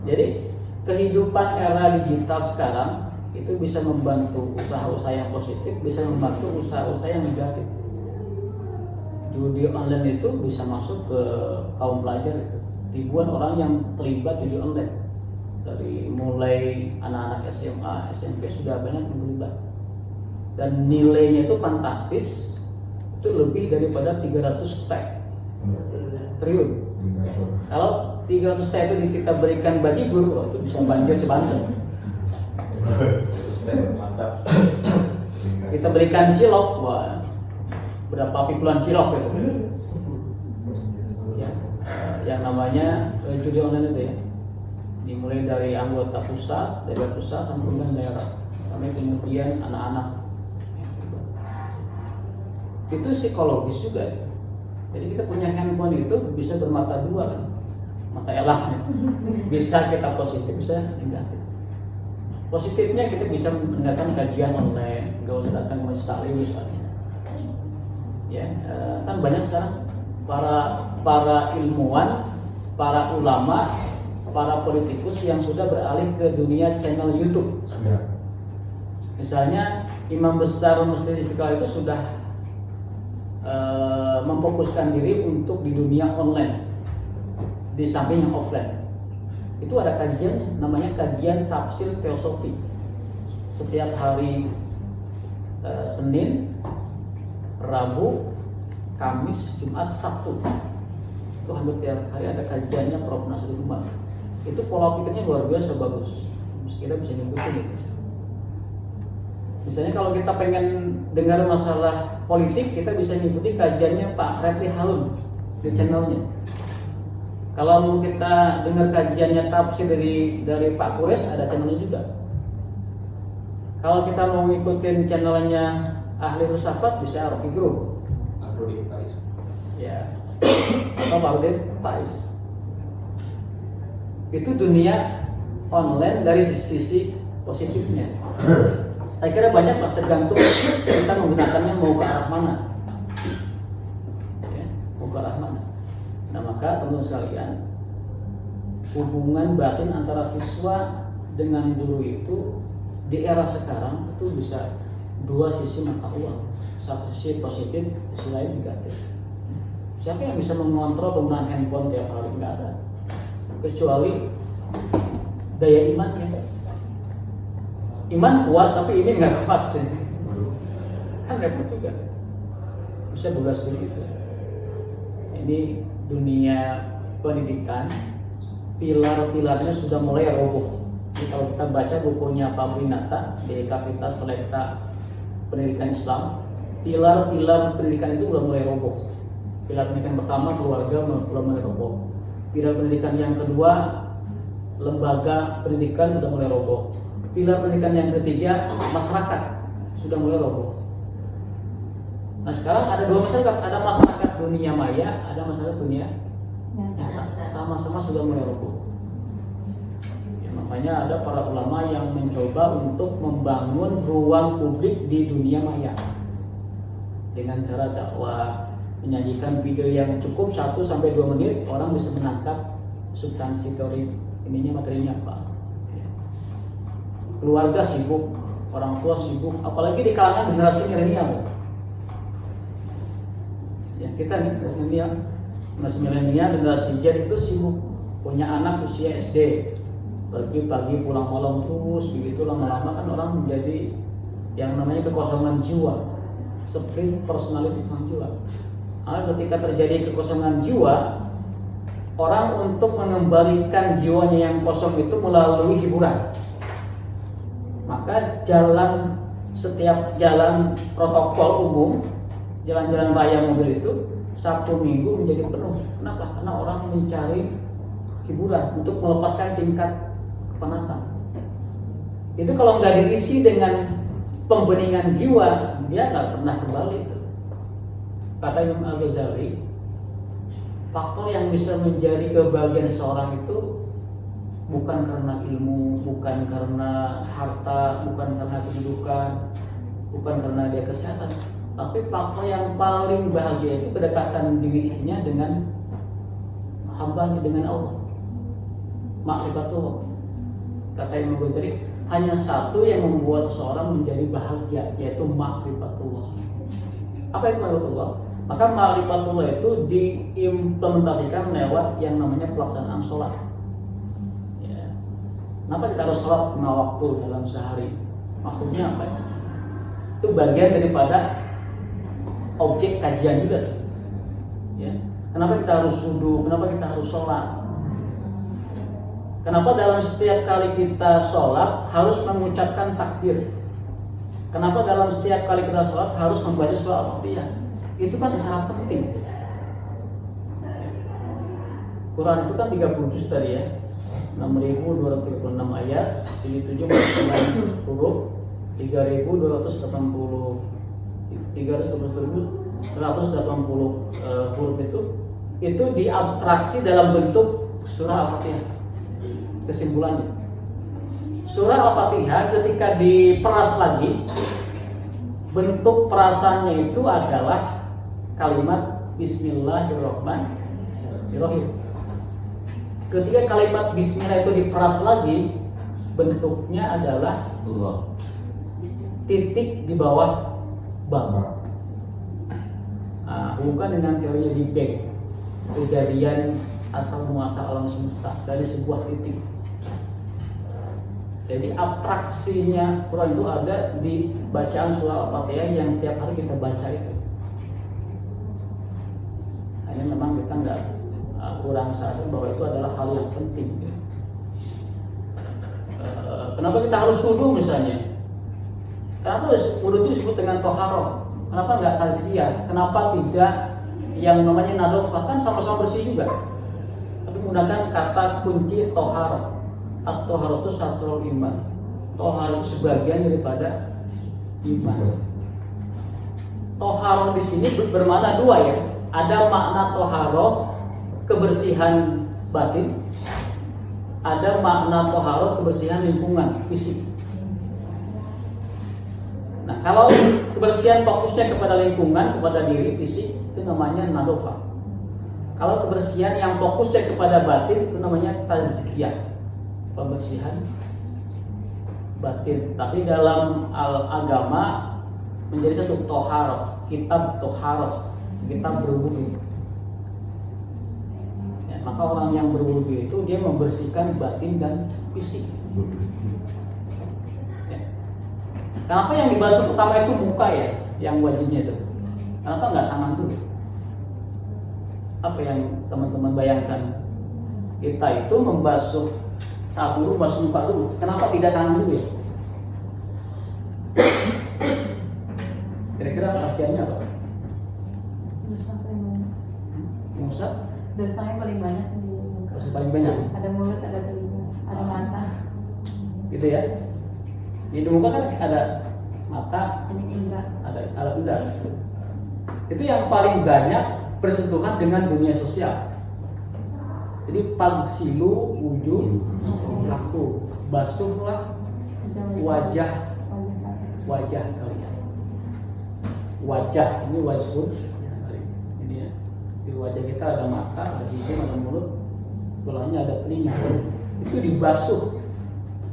Jadi kehidupan era digital sekarang itu bisa membantu usaha-usaha yang positif, bisa membantu usaha-usaha yang negatif. Judi online itu bisa masuk ke kaum pelajar itu. Ribuan orang yang terlibat judi online. Dari mulai anak-anak SMA, SMP sudah banyak yang terlibat. Dan nilainya itu fantastis. Itu lebih daripada 300 triliun. Kalau 300 itu kita berikan bajigur, itu bisa banjir sebanten. Kita berikan cilok, wah, berapa pikulan cilok itu? Ya, yang namanya judi online itu ya, dimulai dari anggota pusat, dari pusat sampai kemudian daerah, sampai kemudian anak-anak. Itu psikologis juga. Ya. Jadi kita punya handphone itu bisa bermata dua kan, mata elahnya. Bisa kita positif, bisa negatif. Positifnya kita bisa mendengarkan kajian online, nggak usah datang ke majelis taklim misalnya. Ya, kan banyak sekarang para ilmuwan, para ulama, para politikus yang sudah beralih ke dunia channel YouTube. Ya. Misalnya Imam Besar Masjid Istiqlal itu sudah memfokuskan diri untuk di dunia online, di samping yang offline. Itu ada kajian namanya kajian tafsir teosofi setiap hari Senin, Rabu, Kamis, Jumat, Sabtu. Itu hampir tiap hari ada kajiannya Prof. Nasrul Umar. Itu pola pikirnya luar biasa bagus. Kita bisa ngikutin itu. Misalnya kalau kita pengen dengar masalah politik, kita bisa ngikuti kajiannya Pak Refli Harun di channelnya. Kalau mau kita dengar kajiannya tafsir dari Pak Kures, ada channelnya juga. Kalau kita mau ngikutin channelnya Ahli Rusafat, bisa Rocky Group. Rudi Faiz. Ya, atau Pak Rudi Faiz. Itu dunia online dari sisi positifnya. Saya kira banyak lah, tergantung kita menggunakannya mau ke arah mana. Ya, mau ke arah mana. Nah maka teman-teman sekalian, hubungan batin antara siswa dengan guru itu di era sekarang itu bisa dua sisi mata uang, satu sisi positif, sisi lain negatif. Siapa yang bisa mengontrol penggunaan handphone tiap hari? Nggak ada, kecuali daya imannya. Iman kuat tapi ini nggak kuat sih, kan repot juga, bisa belas begitu. Ini dunia pendidikan, pilar-pilarnya sudah mulai roboh. Jadi kalau kita baca bukunya Pak Winata, Dekavitas Selekta Pendidikan Islam, pilar-pilar pendidikan itu sudah mulai roboh. Pilar pendidikan pertama keluarga sudah mulai roboh. Pilar pendidikan yang kedua lembaga pendidikan sudah mulai roboh. Pilar pendidikan yang ketiga masyarakat sudah mulai roboh. Nah sekarang ada dua masyarakat, ada masyarakat dunia maya, ada masyarakat dunia nyata. Sama-sama sudah mulai roboh. Ya, makanya ada para ulama yang mencoba untuk membangun ruang publik di dunia maya dengan cara dakwah, menyajikan video yang cukup 1-2 menit, orang bisa menangkap substansi teori ininya, materinya apa. Keluarga sibuk, orang tua sibuk, apalagi di kalangan generasi milenial. Ya kita nih generasi milenial, generasi Z itu sibuk, punya anak usia SD, pergi pagi pulang malam terus, begitu lama-lama kan orang menjadi yang namanya kekosongan jiwa, split personality jiwa. Ketika terjadi kekosongan jiwa, orang untuk mengembalikan jiwanya yang kosong itu melalui hiburan. Maka setiap jalan protokol umum, jalan-jalan raya mobil itu Sabtu Minggu menjadi penuh. Kenapa? Karena orang mencari hiburan untuk melepaskan tingkat kepenatan. Itu kalau nggak diisi dengan pembeningan jiwa, dia nggak pernah kembali. Kata Imam Al-Ghazali, faktor yang bisa menjadi kebahagiaan seorang itu bukan karena ilmu, bukan karena harta, bukan karena kedudukan, bukan karena dia kesehatan, tapi faktor yang paling bahagia itu kedekatan dirinya dengan hambanya, dengan Allah, ma'rifatullah. Kata Imam Ghazali, hanya satu yang membuat seseorang menjadi bahagia, yaitu ma'rifatullah. Apa itu ma'rifatullah? Maka ma'rifatullah itu diimplementasikan lewat yang namanya pelaksanaan sholat. Kenapa kita harus sholat 5 waktu dalam sehari? Maksudnya apa ya? Itu bagian daripada objek kajian juga. Ya. Kenapa kita harus wudu? Kenapa kita harus sholat? Kenapa dalam setiap kali kita sholat harus mengucapkan takbir? Kenapa dalam setiap kali kita sholat harus membaca surah Al-Fatihah? Itu kan sangat penting. Quran itu kan 30 juz tadi ya. 6.236 ayat, jadi 7 huruf, 3.280 huruf itu diabstraksi dalam bentuk surah Al-Fatihah. Kesimpulannya, surah Al-Fatihah ketika diperas lagi, bentuk perasaannya itu adalah kalimat Bismillahirrahmanirrahim. Ketika kalimat Bismillah itu diperas lagi, bentuknya adalah Allah. titik di bawah bang. Nah, bukan dengan teorinya Big Bang, kejadian asal muasal alam semesta dari sebuah titik. Jadi atraksinya Quran itu ada di bacaan surah Al-Fatihah yang setiap hari kita baca itu. Hanya memang kita nggak kurang sadar bahwa itu adalah hal yang penting. Kenapa kita harus wudu misalnya? Kenapa wudu itu disebut dengan toharoh? Kenapa nggak tazkiyah? Kenapa tidak yang namanya nadofah? Kan sama-sama bersih juga. Tapi menggunakan kata kunci toharoh. At-toharoh itu satrul iman. Toharoh itu sebagian daripada iman. Toharoh di sini bermakna dua ya. Ada makna toharoh kebersihan batin. Ada makna toharoh kebersihan lingkungan fisik. Nah, kalau kebersihan fokusnya kepada lingkungan, kepada diri fisik, itu namanya nadofah. Kalau kebersihan yang fokusnya kepada batin, itu namanya tazkiyah, pembersihan batin. Tapi dalam agama menjadi satu toharoh, kitab toharoh, kitab berwudu. Ya, maka orang yang berwudu itu dia membersihkan batin dan fisik. Kenapa yang dibasuh pertama itu muka ya, yang wajibnya itu? Kenapa nggak tangan dulu? Apa yang teman-teman bayangkan? Kita itu membasuh saat dulu, basuh muka dulu. Kenapa tidak tangan dulu ya? Kira-kira rahasianya apa? Dosa paling banyak. Musa? Dosanya paling banyak di muka. Dosa paling banyak. Ada mulut, ada telinga, ada mata, Gitu ya? Di muka kan ada mata, ada indra. ada alat indra. Itu yang paling banyak bersentuhan dengan dunia sosial. Jadi pagsilu wujud laku, basuhlah wajah kalian. Wajah ini wajhun. Ini ya. Di wajah kita ada mata, ada hidung, ada mulut, sebelahnya ada telinga. Itu dibasuh.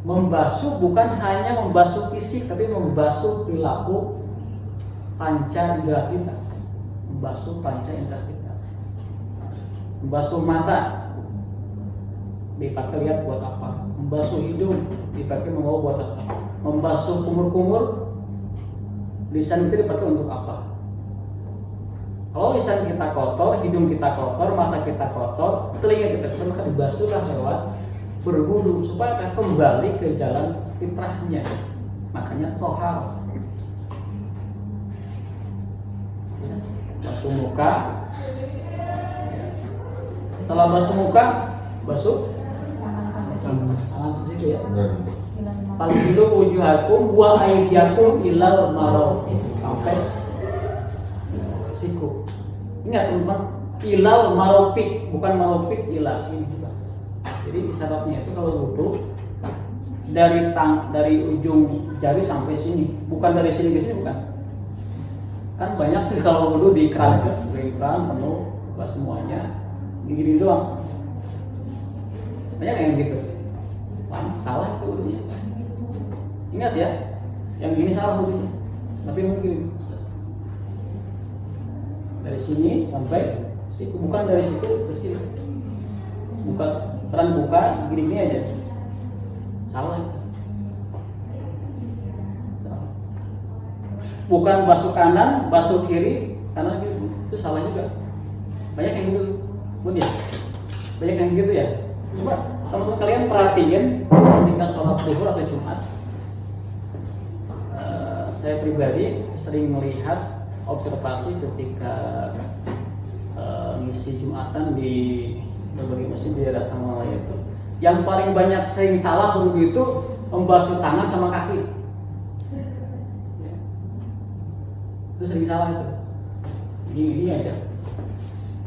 Membasuh bukan hanya membasuh fisik, tapi membasuh perilaku panca indera kita. Membasuh panca indera kita. Membasuh mata dipakai lihat buat apa? Membasuh hidung dipakai mau buat apa? Membasuh kumur-kumur lisan itu dipakai untuk apa? Kalau lisan kita kotor, hidung kita kotor, mata kita kotor, telinga kita kotor, maka dibasuhlah lewat berwudu supaya kita kembali ke jalan fitrahnya. Makanya tohar. Basuh muka. Setelah basuh muka, basuh Tangan sampai sini. tangan ke situ ya. Hilang mata. Fagsilu wujuhakum wa aydiyakum ilal marafiq, sampai siku. Ingat teman-teman, ilal marafiq, bukan marafiq ilal ini juga. Jadi isyaratnya itu kalau wudu dari ujung jari sampai sini, bukan dari sini ke sini, bukan. Kan banyak tuh kalau wudu di keran, penuh, bukan semuanya, gini doang. Banyak yang gitu. Salah itu wudunya. Ingat ya, yang gini salah wudunya. Tapi mungkin dari sini sampai situ, bukan dari situ ke sini. Buka keran, buka gini aja. Salah itu. Bukan basuh kanan, basuh kiri, kanan kiri, itu salah juga. Banyak yang gitu, pun ya. Banyak yang gitu ya. Coba teman-teman kalian perhatiin ketika sholat zuhur atau Jumat. Saya pribadi sering melihat observasi ketika ngisi Jumatan di berbagai masjid di daerah Tamalaya itu. Yang paling banyak sering salah wudu itu membasuh tangan sama kaki. Itu sering salah itu. Gini aja.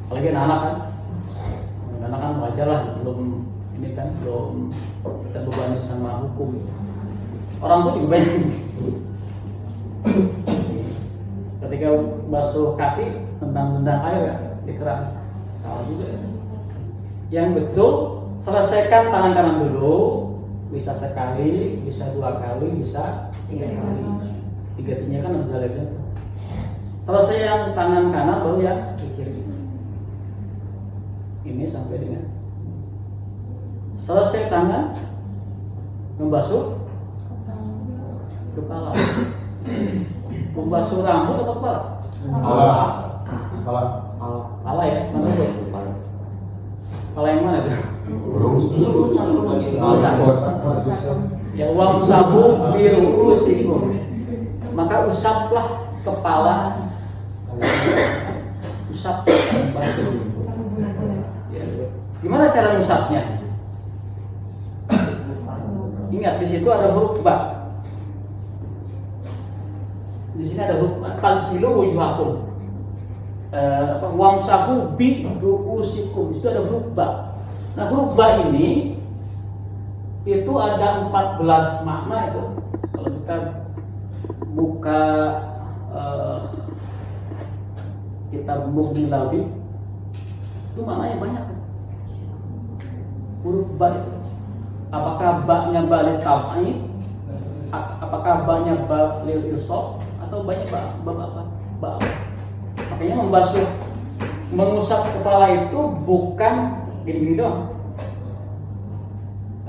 Apalagi anak-anak kan. Anak kan wajar lah belum ini kan belum terbebani sama hukum. Orang tuh juga banyak. Ketika basuh kaki tendang-tendang air ya di keran, salah juga. Yang betul selesaikan tangan kanan dulu, bisa sekali, bisa 2 kali, bisa 3 kali. 3-3 kan ada levelnya. Selesai yang tangan kanan baru yang di kiri. Ini sampai dengan selesai tangan membasuh kepala. Membasuh rambut atau kepala? Kepala ya, mana tuh? Kepala yang mana tuh? Ya, wamsahu biru'usikum. Maka usaplah kepala. Usap basuh. Ya. Gimana cara usapnya? Ingat di situ ada huruf ba. Di sini ada huruf tansilu wujuhakum. Wamsahu bi ru'usikum. Itu ada huruf ba. Nah, huruf ba ini itu ada 14 makna itu. Kalau kita buka kitab Mughni Labib itu maknanya banyak. Huruf ba itu. Apakah ba-nya ba lil tab'id? Apakah ba-nya ba lil irsaf? Atau banyak ba apa? Ba. Makanya membasuh, mengusap kepala itu bukan gini-gini doang.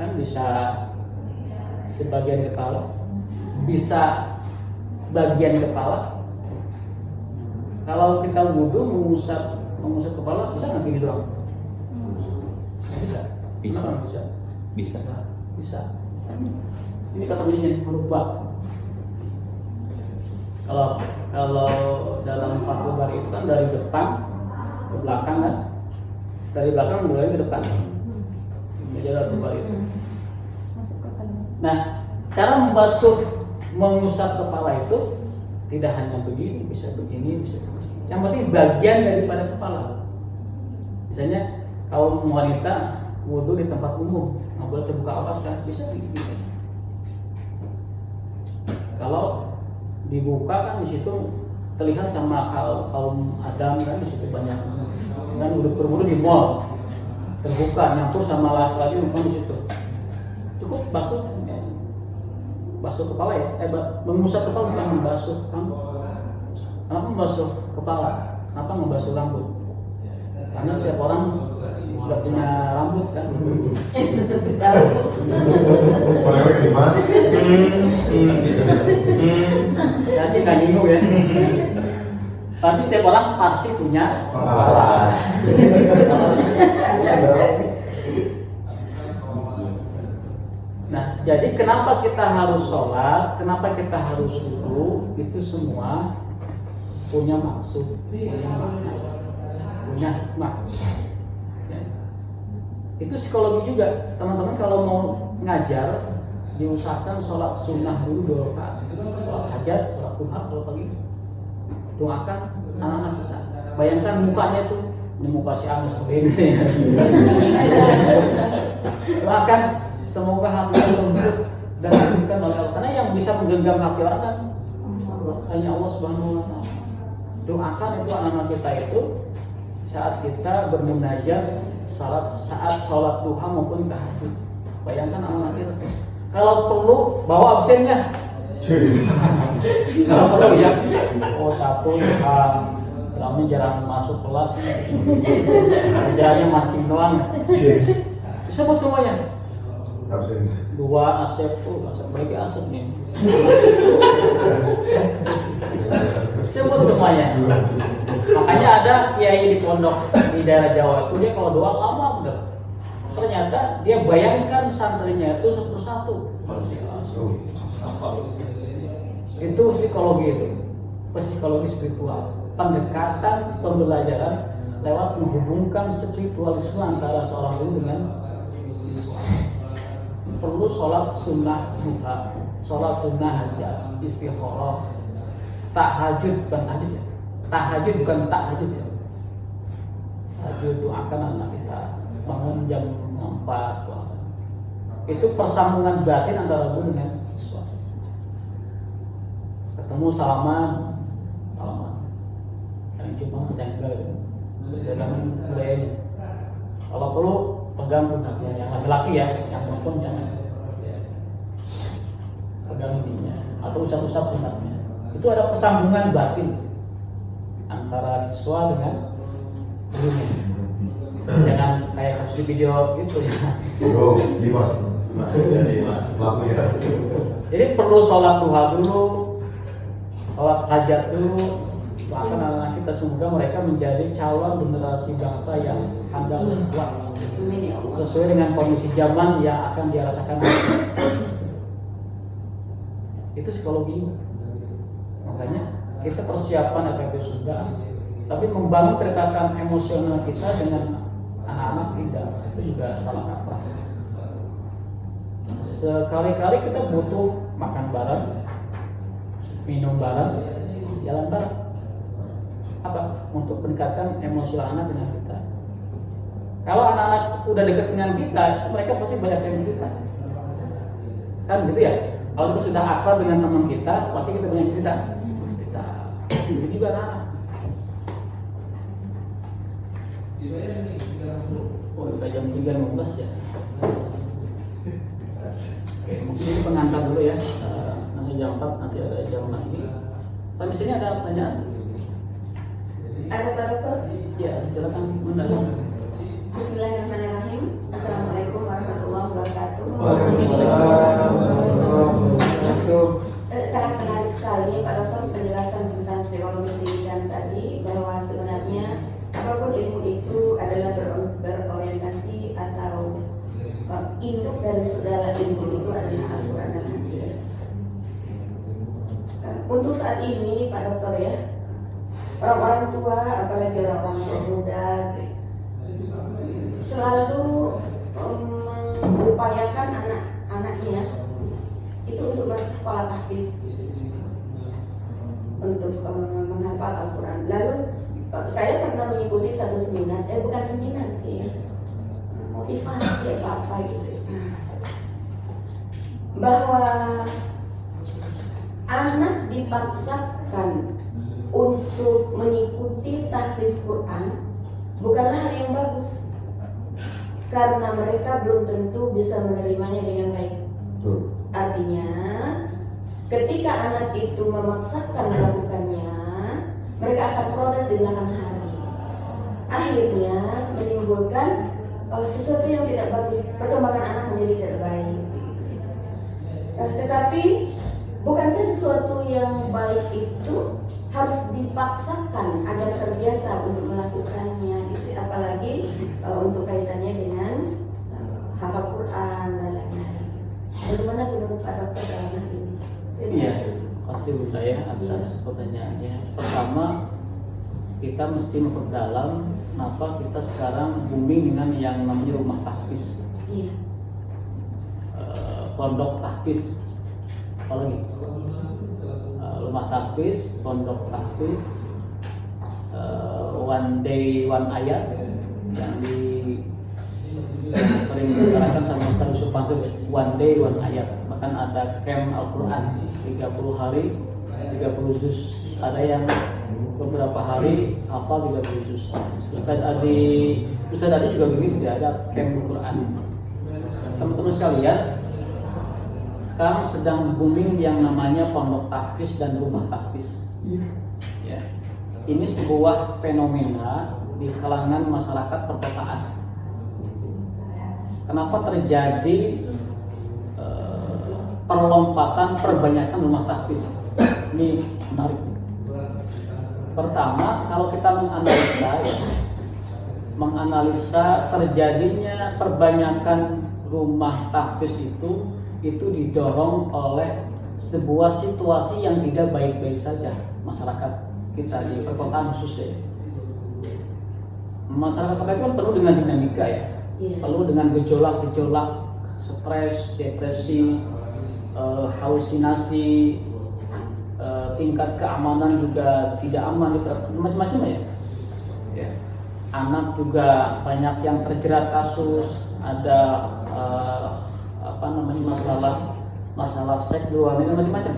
Kan bisa sebagian kepala, bisa bagian kepala. Kalau kita wudhu mengusap kepala bisa nggak gini doang? Bisa. Bisa. Kenapa bisa? Bisa. Bisa. Ini kata kuncinya huruf ba. Kalau dalam Fathul Bari itu kan dari depan ke belakang kan, dari belakang mulai ke depan. Ini Fathul Bari itu. Nah, cara mengusap kepala itu tidak hanya begini, bisa begini, bisa begini. Yang penting bagian daripada kepala. Misalnya kaum wanita wudhu di tempat umum, nggak boleh terbuka aurat kan, bisa begini. Kalau dibuka kan di situ terlihat sama kaum Adam kan, di situ banyak kan wudhu di mall terbuka nyampur sama laki-laki umum di situ. Cukup basuh kepala ya, mengusap kepala bukan membasuh rambut. Kenapa membasuh kepala? Kenapa membasuh rambut? Karena setiap orang nggak punya rambut kan. Ya sih nggak nyinggung ya. Tapi setiap orang pasti punya kepala. Nah, jadi kenapa kita harus sholat, kenapa kita harus wudhu, itu semua punya maksud, punya hikmah. Ya. Itu psikologi juga, teman-teman kalau mau ngajar, diusahakan sholat sunnah dulu 2 rakaat, sholat hajat, sholat duha kalau pagi, doakan anak-anak kita. Bayangkan mukanya tuh, ini muka si Anas ini. Doakan semoga hati lembut dan diberikan oleh Allah. Karena yang bisa menggenggam hati orang kan hanya Allah Subhanahu wa Ta'ala. Doakan itu anak-anak kita itu saat kita bermunajat, saat sholat duha maupun tahajud. Bayangkan anak-anak kita. Kalau perlu bawa absennya. Kalau perlu ya. Oh satu kami jarang masuk kelas nih. Ajaranya mancing doang. Sebut semuanya. Absen. 2 asep mereka asep nih. Sebut semuanya. Makanya ada kiai di pondok di daerah Jawa itu dia kalau doa lama bener. Ternyata dia bayangkan santrinya itu satu persatu. Itu psikologi itu, psikologi spiritual, pendekatan pembelajaran lewat menghubungkan spiritualisme antara seorang guru dengan siswa. Perlu sholat sunnah duha, sholat sunnah hajat, istikharah, tahajud bukan tahajud ya, tahajud bukan tahajud ya. Tahajud doakan anak kita bangun jam 4 itu persambungan batin antara guru dengan siswa. Ketemu salaman, yang cuma menjangkau jangan mulai. Kalau perlu pegang punaknya, yang laki-laki ya, yang perempuan jangan pegang ininya atau usap-usap punaknya. Itu ada persambungan batin antara siswa dengan gurunya. Jangan kayak kasus di video itu ya. Oh, Dimas. Laku ya. Jadi perlu sholat duha dulu, sholat hajat dulu. Bahkan anak-anak kita semoga mereka menjadi calon generasi bangsa yang handal dan kuat Amin ya Allah. sesuai dengan kondisi zaman yang akan dia rasakan. Itu psikologi. Makanya kita persiapan FFP sudah, tapi membangun kedekatan emosional kita dengan anak-anak tidak, itu juga salah kaprah. Sekali-kali kita butuh makan bareng, minum bareng, jalan bareng. Apa? Untuk meningkatkan emosional anak dengan kita. Kalau anak-anak udah dekat dengan kita, mereka pasti banyak yang kita. Kan gitu ya? Kalau kita sudah akrab dengan teman kita, pasti kita banyak cerita. Itu juga anak-anak. Oh, udah jam 3.15 ya. Oke, mungkin ini pengantar dulu ya. Nanti jam 4 nanti ada jam lagi. Sampai sini ada pertanyaan? Ada Pak Dokter? Ya, silakan mendalam. Bismillahirrahmanirrahim. Assalamualaikum warahmatullahi wabarakatuh. Sangat menarik sekali Pak Dokter penjelasan tentang psikologi pendidikan tadi, bahwa sebenarnya apapun ilmu itu adalah berorientasi atau induk dari segala ilmu itu adalah Al-Quran dan Hadis. Untuk saat ini Pak Dokter ya, orang-orang tua apalagi orang-orang tua muda selalu mengupayakan anak-anaknya itu untuk masuk sekolah tahfiz, untuk menghafal Al-Quran. Lalu saya pernah mengikuti satu seminar, bukan seminar sih ya, motivasi apa gitu, bahwa anak dipaksakan untuk mengikuti tahfiz Quran bukanlah hal yang bagus, karena mereka belum tentu bisa menerimanya dengan baik. Artinya, ketika anak itu memaksakan melakukannya, mereka akan protes di belakang hari. Akhirnya menimbulkan sesuatu yang tidak bagus, perkembangan anak menjadi tidak baik. Tetapi bukankah sesuatu yang baik itu harus dipaksakan agar terbiasa untuk melakukannya, gitu. Apalagi untuk kaitannya dengan hafal Quran dan lain-lain. Bagaimana menurut Pak Dokter dalam hal ini? Iya, kasih Bunda ya atas pertanyaannya. Pertama, kita mesti memperdalam kenapa kita sekarang booming dengan yang namanya rumah tahfiz, Iya. pondok tahfiz, apalagi rumah tahfiz, pondok tahfiz, one day one ayat yang sering dibicarakan sama Ustaz Supanto, one day one ayat. Bahkan ada camp Al-Quran 30 hari 30 juz, ada yang beberapa hari hafal 30 juz. Ustaz Adi juga begitu, ada camp Al-Quran. Teman-teman sekalian, sekarang sedang booming yang namanya pondok tahfiz dan rumah tahfiz. Ya. Ini sebuah fenomena di kalangan masyarakat perkotaan. Kenapa terjadi perlompatan perbanyakan rumah tahfiz? Ini menarik. Pertama, kalau kita menganalisa terjadinya perbanyakan rumah tahfiz itu didorong oleh sebuah situasi yang tidak baik-baik saja masyarakat kita di perkotaan khususnya. Masyarakat kita itu kan penuh dengan dinamika ya, penuh dengan gejolak-gejolak, stres, depresi, halusinasi, tingkat keamanan juga tidak aman, macam-macam ya. Anak juga banyak yang terjerat kasus, ada masalah seks luar negeri macam-macam.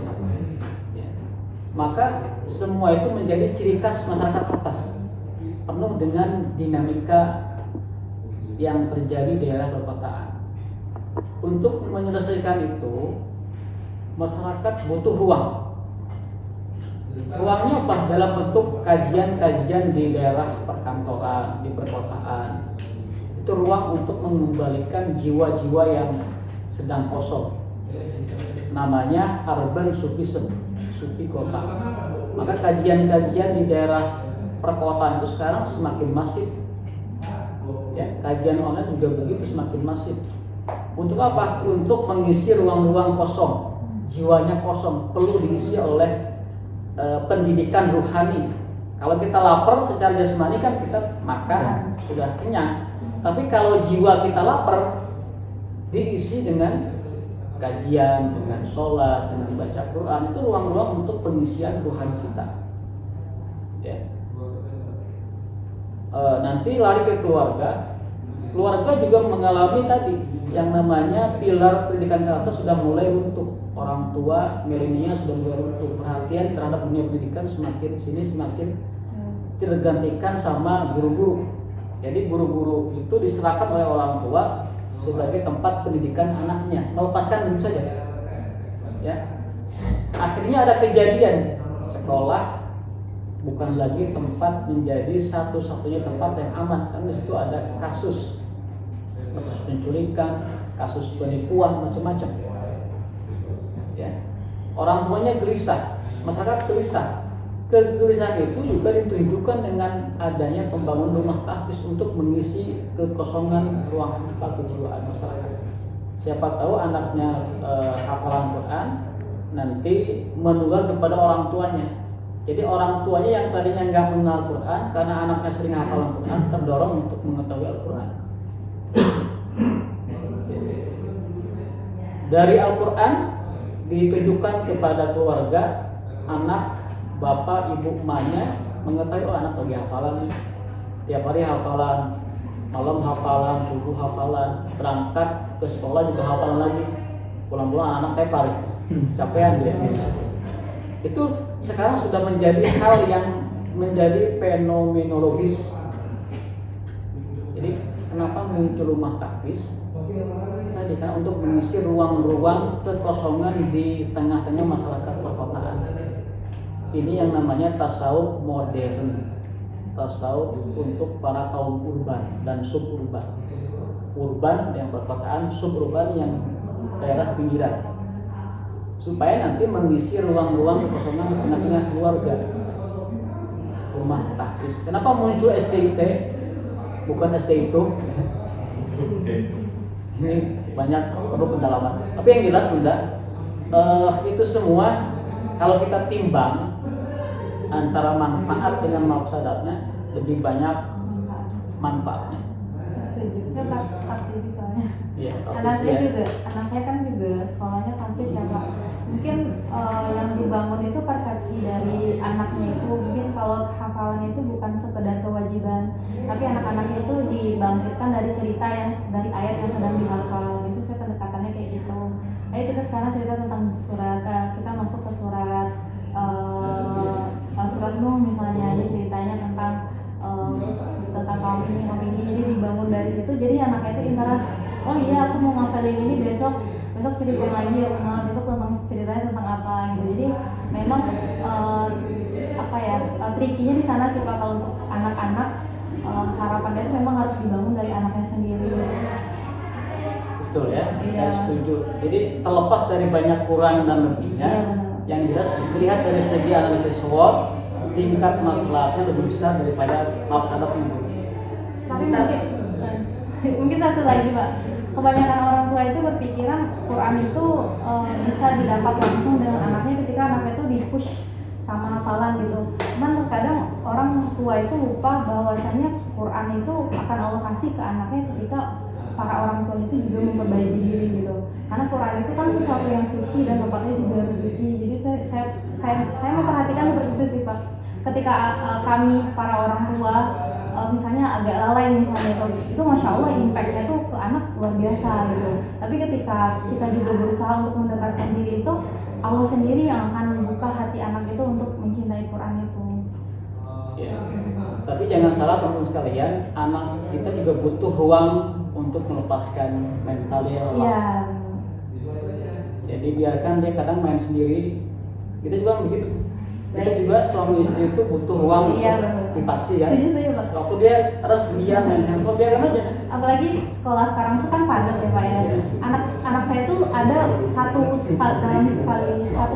Ya. Maka semua itu menjadi ciri khas masyarakat kota, penuh dengan dinamika yang terjadi di daerah perkotaan. Untuk menyelesaikan itu, masyarakat butuh ruang. Ruangnya apa? Dalam bentuk kajian-kajian di daerah perkantoran, di perkotaan. Itu ruang untuk mengembalikan jiwa-jiwa yang sedang kosong. Namanya urban sufism, sufi kota. Maka kajian-kajian di daerah perkotaan itu sekarang semakin masif. Ya, kajian online juga begitu, semakin masif. Untuk apa? Untuk mengisi ruang-ruang kosong, jiwanya kosong, perlu diisi oleh pendidikan ruhani. Kalau kita lapar secara jasmani kan kita makan sudah kenyang. Tapi kalau jiwa kita lapar, diisi dengan kajian, dengan sholat, dengan baca Quran. Itu ruang-ruang untuk pengisian ruhani kita. Ya. Nanti lari ke keluarga. Keluarga juga mengalami tadi yang namanya pilar pendidikan kita sudah mulai runtuh. Orang tua milenial sudah mulai runtuh. Perhatian terhadap dunia pendidikan semakin tergantikan sama guru-guru. Jadi guru-guru itu diserahkan oleh orang tua sebagai tempat pendidikan anaknya, melepaskan begitu saja. Ya. Akhirnya ada kejadian sekolah bukan lagi tempat menjadi satu-satunya tempat yang aman, karena di situ ada kasus penculikan, kasus penipuan, macam-macam. Ya. Orang tuanya gelisah, masyarakat gelisah. Kegelisahan itu juga ditunjukkan dengan adanya pembangunan rumah tahfiz untuk mengisi kekosongan ruang kejiwaan masyarakat. Siapa tahu anaknya hafalan Quran nanti menular kepada orang tuanya. Jadi orang tuanya yang tadinya nggak mengenal Quran, karena anaknya sering hafalan Quran, terdorong untuk mengetahui Al-Quran. Dari Al-Quran ditujukan kepada keluarga, anak, bapak, ibu, emaknya mengetahui anak lagi hafalan nih. Tiap hari hafalan, malam hafalan, subuh hafalan, berangkat ke sekolah juga hafalan lagi. Pulang-pulang anak tepar, capean dia. Itu sekarang sudah menjadi hal yang menjadi fenomenologis. Jadi kenapa muncul rumah tahfiz? Tadi kan untuk mengisi ruang-ruang kekosongan di tengah-tengah masyarakat perkotaan. Ini yang namanya tasawuf modern. Tasawuf untuk para kaum urban dan suburban. Urban yang perkotaan, suburban yang daerah pinggiran. Supaya nanti mengisi ruang-ruang kekosongan di tengah-tengah keluarga. Rumah tahfiz. Kenapa muncul SDIT? Bukan SD itu. Ini banyak perlu pendalaman. Tapi yang jelas Bunda, itu semua kalau kita timbang antara manfaat dengan mafsadatnya, lebih banyak manfaatnya. Setuju. Saya praktis soalnya. Iya, Anak saya kan juga sekolahnya praktis ya Pak. Mungkin yang dibangun itu persepsi dari anaknya itu, mungkin kalau hafalan itu bukan sekedar kewajiban, tapi anak-anaknya itu dibangkitkan dari cerita yang dari ayat yang sedang dihafal. Biasanya saya pendekatannya kayak gitu. Ayo kita sekarang cerita tentang surat, kita masuk ke surat surat Nuh misalnya, ini ceritanya tentang kaum ini, jadi dibangun dari situ. Jadi anaknya itu interest, oh iya aku mau ngafalin ini, besok cerita lagi ya Uma, besok tentang ceritanya tentang apa gitu. Jadi memang trikinya di sana sih Pak, kalau untuk anak-anak harapannya itu memang harus dibangun dari anaknya sendiri. Betul ya, Iya. saya setuju. Jadi terlepas dari banyak kurang dan lebihnya, Iya, benar. yang jelas dilihat dari segi analisis SWOT, tingkat masalahnya lebih besar daripada mafsadatnya. Tapi mungkin satu lagi Pak, kebanyakan orang tua itu berpikiran Quran itu bisa didapat langsung dengan anaknya ketika anaknya itu di-push sama hafalan gitu. Cuman terkadang orang tua itu lupa bahwasanya Quran itu akan Allah kasih ke anaknya ketika para orang tua itu juga memperbaiki diri gitu. Karena Quran itu kan sesuatu yang suci dan tempatnya juga harus suci. Jadi saya memperhatikan seperti itu sih Pak. Ketika kami para orang tua misalnya agak lalai misalnya itu masya Allah impactnya tuh ke anak luar biasa gitu. Tapi ketika kita juga berusaha untuk mendekatkan diri itu, Allah sendiri yang akan membuka hati anak itu untuk mencintai Quran itu. Ya. Tapi jangan salah teman-teman sekalian, anak kita juga butuh ruang untuk melepaskan mentalnya lelah. Iya. Jadi biarkan dia kadang main sendiri. Kita juga begitu. Kita juga suami istri itu butuh ruang Iya, untuk benar. privasi kan. Setuju Pak. Waktu dia harus dia main handphone, biarkan aja. Apalagi sekolah sekarang tuh kan padat ya Pak ya. Anak saya tuh ada satu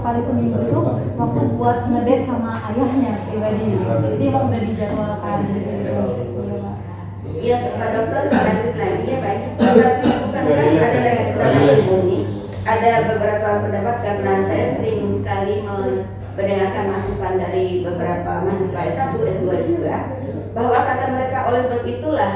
kali seminggu itu waktu buat ngedate sama ayahnya pribadi. Jadi emang udah dijadwalkan gitu. Iya, Pak. Iya, Pak Dokter, lanjut lagi ya Pak. Tapi bukankah ada lagi pertanyaan ini? Ada beberapa pendapat karena saya sering sekali mendengarkan masukan dari beberapa mahasiswa S1, S2 juga, bahwa kata mereka oleh sebab itulah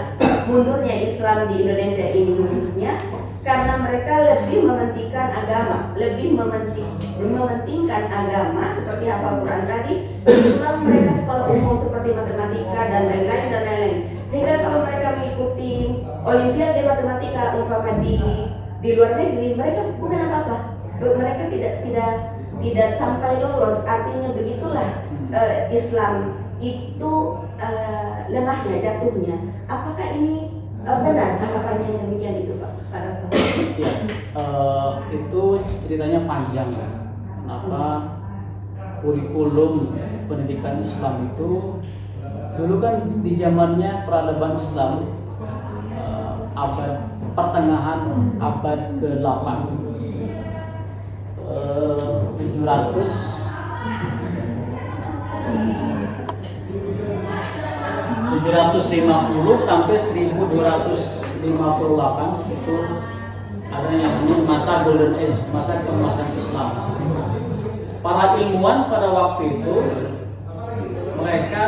mundurnya Islam di Indonesia ini khususnya karena mereka lebih mementingkan agama, lebih mementingkan agama seperti hafal Quran tadi, kurang mereka sekolah umum seperti matematika dan lain-lain. Sehingga kalau mereka mengikuti olimpiade matematika umpama di luar negeri, mereka bukan apa-apa, mereka tidak sampai lolos. Artinya begitulah Islam itu lemahnya, jatuhnya. Apakah ini benar anggapannya yang demikian itu Pak Dokter? Ya, itu ceritanya panjang ya. Kenapa kurikulum pendidikan Islam itu dulu kan di zamannya peradaban Islam abad pertengahan abad ke-8 750 sampai 1258 itu ada yang namanya masa Golden Age, masa keemasan Islam. Para ilmuwan pada waktu itu mereka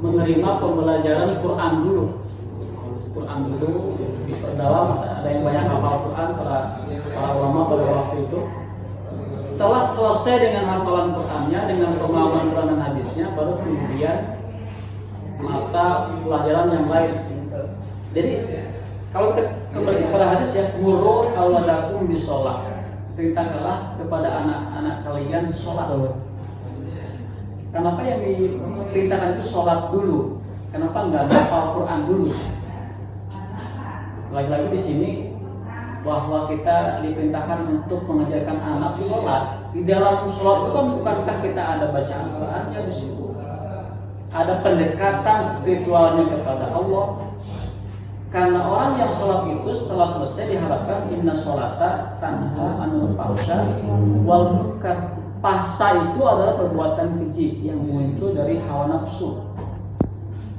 menerima pembelajaran Quran dulu diperdalam, ada yang banyak hafal Quran para ulama pada waktu itu. Setelah selesai dengan hafalan Qurannya, dengan pemahaman Quran dan hadisnya, baru kemudian mata pelajaran yang lain. Jadi kalau kita kembali kepada hadis ya, muru auladakum bisolat, perintahkanlah kepada anak-anak kalian sholat. Kenapa yang diperintahkan itu sholat dulu? Kenapa nggak hafal Quran dulu? Lagi-lagi di sini bahwa kita diperintahkan untuk mengajarkan anak sholat. Di dalam sholat itu kan bukankah kita ada bacaan Qurannya di situ? Ada pendekatan spiritualnya kepada Allah. Karena orang yang sholat itu setelah selesai diharapkan inna sholata tanha anil fahsya wal munkar. Fahsya itu adalah perbuatan keji yang muncul dari hawa nafsu.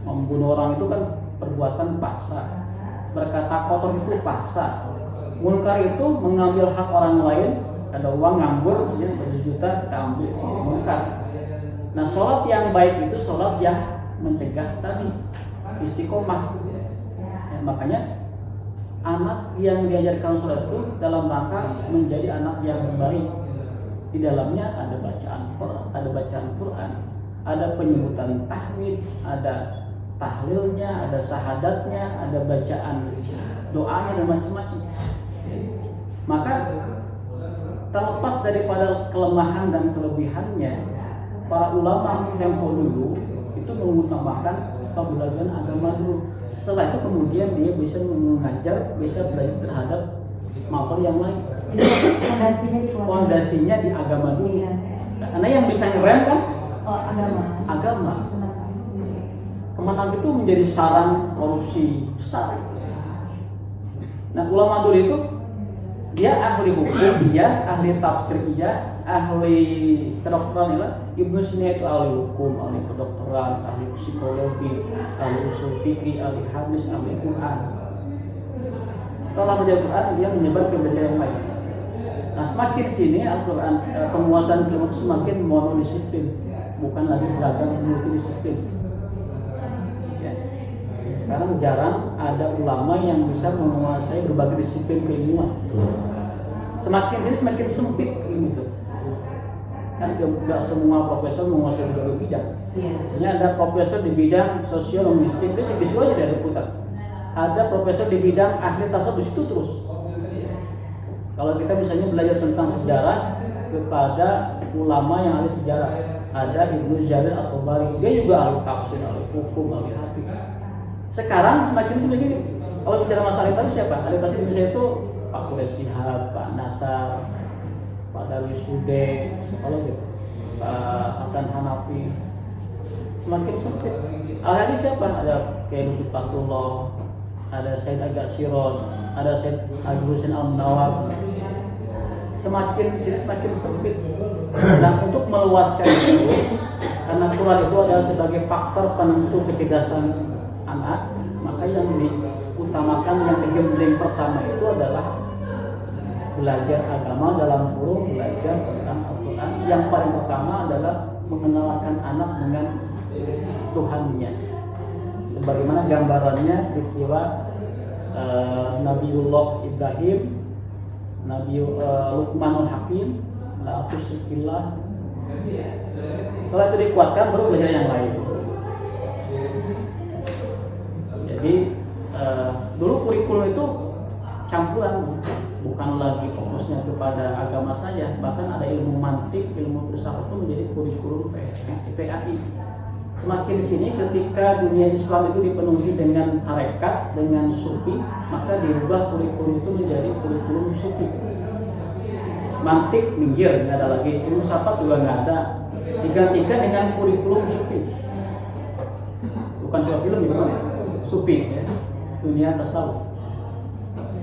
Membunuh orang itu kan perbuatan fahsya. Berkata kotor itu fahsya. Munkar itu mengambil hak orang lain. Ada uang nganggur, ya, berjuta kita ambil, munkar. Nah, sholat yang baik itu sholat yang mencegah tadi, istiqomah. Ya, makanya anak yang diajarkan sholat itu dalam rangka menjadi anak yang baik. Di dalamnya ada bacaan Quran, ada penyebutan tahmid, ada tahlilnya, ada syahadatnya, ada bacaan doanya dan macam-macam. Maka terlepas daripada kelemahan dan kelebihannya, para ulama tempo dulu itu mengutamakan pembelajaran agama dulu. Setelah itu kemudian dia bisa mengajar, bisa belajar terhadap materi yang lain. Fondasinya di agama dulu. Iya. Karena yang bisa ngerem kan agama. Kemenang itu menjadi sarang korupsi besar. Nah, ulama dulu itu dia ahli hukum, dia ahli tafsir, dia ahli kedokteran. Ibnu Sina itu ahli hukum, ahli kedokteran, ahli psikologi, ahli usul fikih, ahli hadis, ahli Quran. Setelah belajar Quran, dia menyebar ke belajar yang lain. Nah, semakin sini Al-Quran, penguasaan ilmu semakin monodisiplin, bukan lagi beragam multidisiplin. Ya. Sekarang jarang ada ulama yang bisa menguasai berbagai disiplin keilmuan. Semakin sempit ilmu itu. Kan tidak semua profesor menguasai berbagai bidang. Misalnya ada profesor di bidang sosial linguistik, dia segitu aja dari putar. ada profesor di bidang ahli tasawuf itu terus. Kalau kita misalnya belajar tentang sejarah kepada ulama yang ahli sejarah, ada Ibnu Jarir At-Tabari, dia juga ahli tafsir, ahli hukum, ahli hadis. Sekarang semakin kalau bicara masalah itu siapa? Ahli tafsir di Indonesia itu Pak Quraish Shihab, Pak Nasar, Pak Darwis Hude, kalau gitu, Pak Hasan Hanafi. Semakin sempit. Ahli hadis siapa? Ada Kiai Lutfi Fatullah, ada Said Agha Sirot, ada Said Abdul Husain Al-Munawwar. Semakin sempit. Dan untuk meluaskan itu, karena Quran itu adalah sebagai faktor penentu kecerdasan anak, maka yang diutamakan, yang digembleng pertama itu adalah belajar agama, dalam kurung belajar tentang Al-Quran. Yang paling pertama adalah mengenalkan anak dengan Tuhannya. Sebagaimana gambarannya peristiwa Nabiullah Ibrahim, Nabi Luqmanul Hakim, la tusyrikullah. Setelah itu dikuatkan baru belajar yang lain. Jadi dulu kurikulum itu campuran, bukan lagi fokusnya kepada agama saja, bahkan ada ilmu mantik, ilmu filsafat itu menjadi kurikulum PAI. Semakin sini ketika dunia Islam itu dipenuhi dengan tarekat, dengan sufi, maka dirubah kurikulum itu menjadi kurikulum sufi. Mantik minggir, nggak ada lagi, ilmu filsafat juga nggak ada, digantikan dengan kurikulum sufi. Bukan sebuah film itu, sufi ya, dunia tasawuf.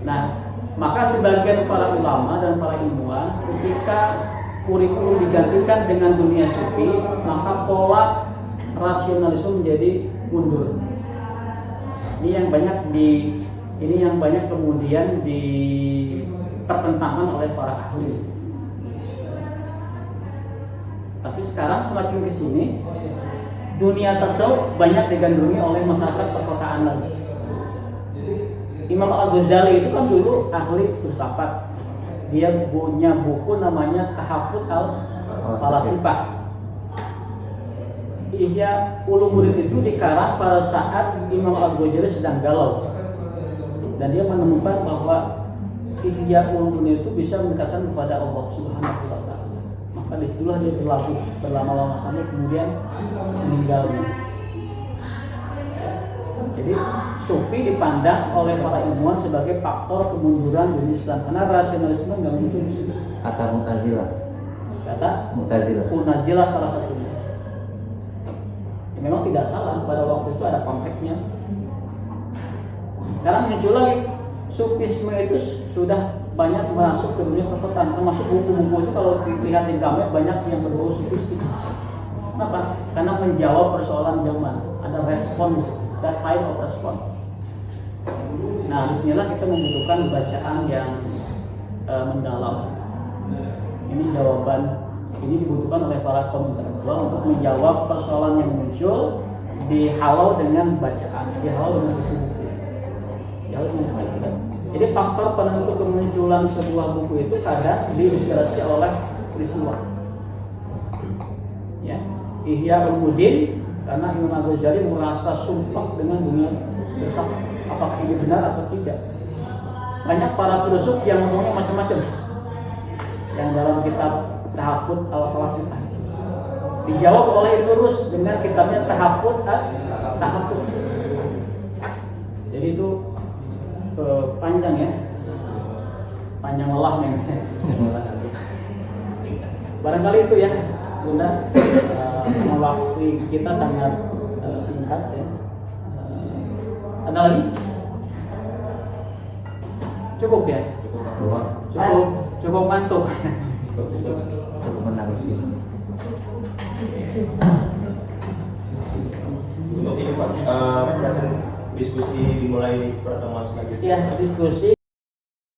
Nah, maka sebagian para ulama dan para ilmuwan ketika kurikulum digantikan dengan dunia sufi, maka pola rasionalisme menjadi mundur. Ini yang banyak kemudian dipertentangkan oleh para ahli. Tapi sekarang semakin ke sini, dunia tasawuf banyak digandrungi oleh masyarakat perkotaan lagi. Imam Al-Ghazali itu kan dulu ahli filsafat. Dia punya buku namanya Tahafut al-Falasifah. Ihya Ulumuddin itu dikarang pada saat Imam Al-Ghazali sedang galau. Dan dia menemukan bahwa Ihya Ulumuddin itu bisa mendekatkan kepada Allah Subhanahu wa taala. Maka disitulah dia berlabuh berlama-lama sampai kemudian meninggal. Jadi sufi dipandang oleh para ilmuwan sebagai faktor kemunduran dunia Islam karena rasionalisme nggak muncul di situ. Kata Mu'tazilah. Mu'tazilah salah satunya. Ya, memang tidak salah, pada waktu itu ada konteksnya. Sekarang muncul lagi, sufisme itu sudah banyak masuk ke dunia perkotaan, termasuk buku-buku itu kalau dilihat di Gramet banyak yang berbau sufis. Kenapa? Karena menjawab persoalan zaman, ada respons, that type of response. Nah, disinilah kita membutuhkan bacaan yang mendalam. Ini jawaban, ini dibutuhkan oleh para kaum intelektual untuk menjawab persoalan yang muncul, dihalau dengan bacaan, dihalau dengan buku-buku. Jadi faktor penentu kemunculan sebuah buku itu kadang diinspirasi oleh peristiwa. Ya, Ihya Ulumuddin karena Imam Al-Ghazali merasa sumpah dengan dunia filsafat. Apakah ini benar atau tidak? Banyak para filsuf yang ngomongnya macam-macam. Yang dalam kitab Tahafut al-Falasifah dijawab oleh Ibnu Rus dengan kitabnya Tahafut al-Tahafut. Jadi itu panjang ya, panjang lelah nih. Barangkali itu ya, Bunda. Waktu kita sangat singkat ya. Ada lagi? Cukup ya? Cukup mantuk. Cukup menarik. Untuk ini Pak, diskusi dimulai pertemuan selanjutnya. Ya, diskusi.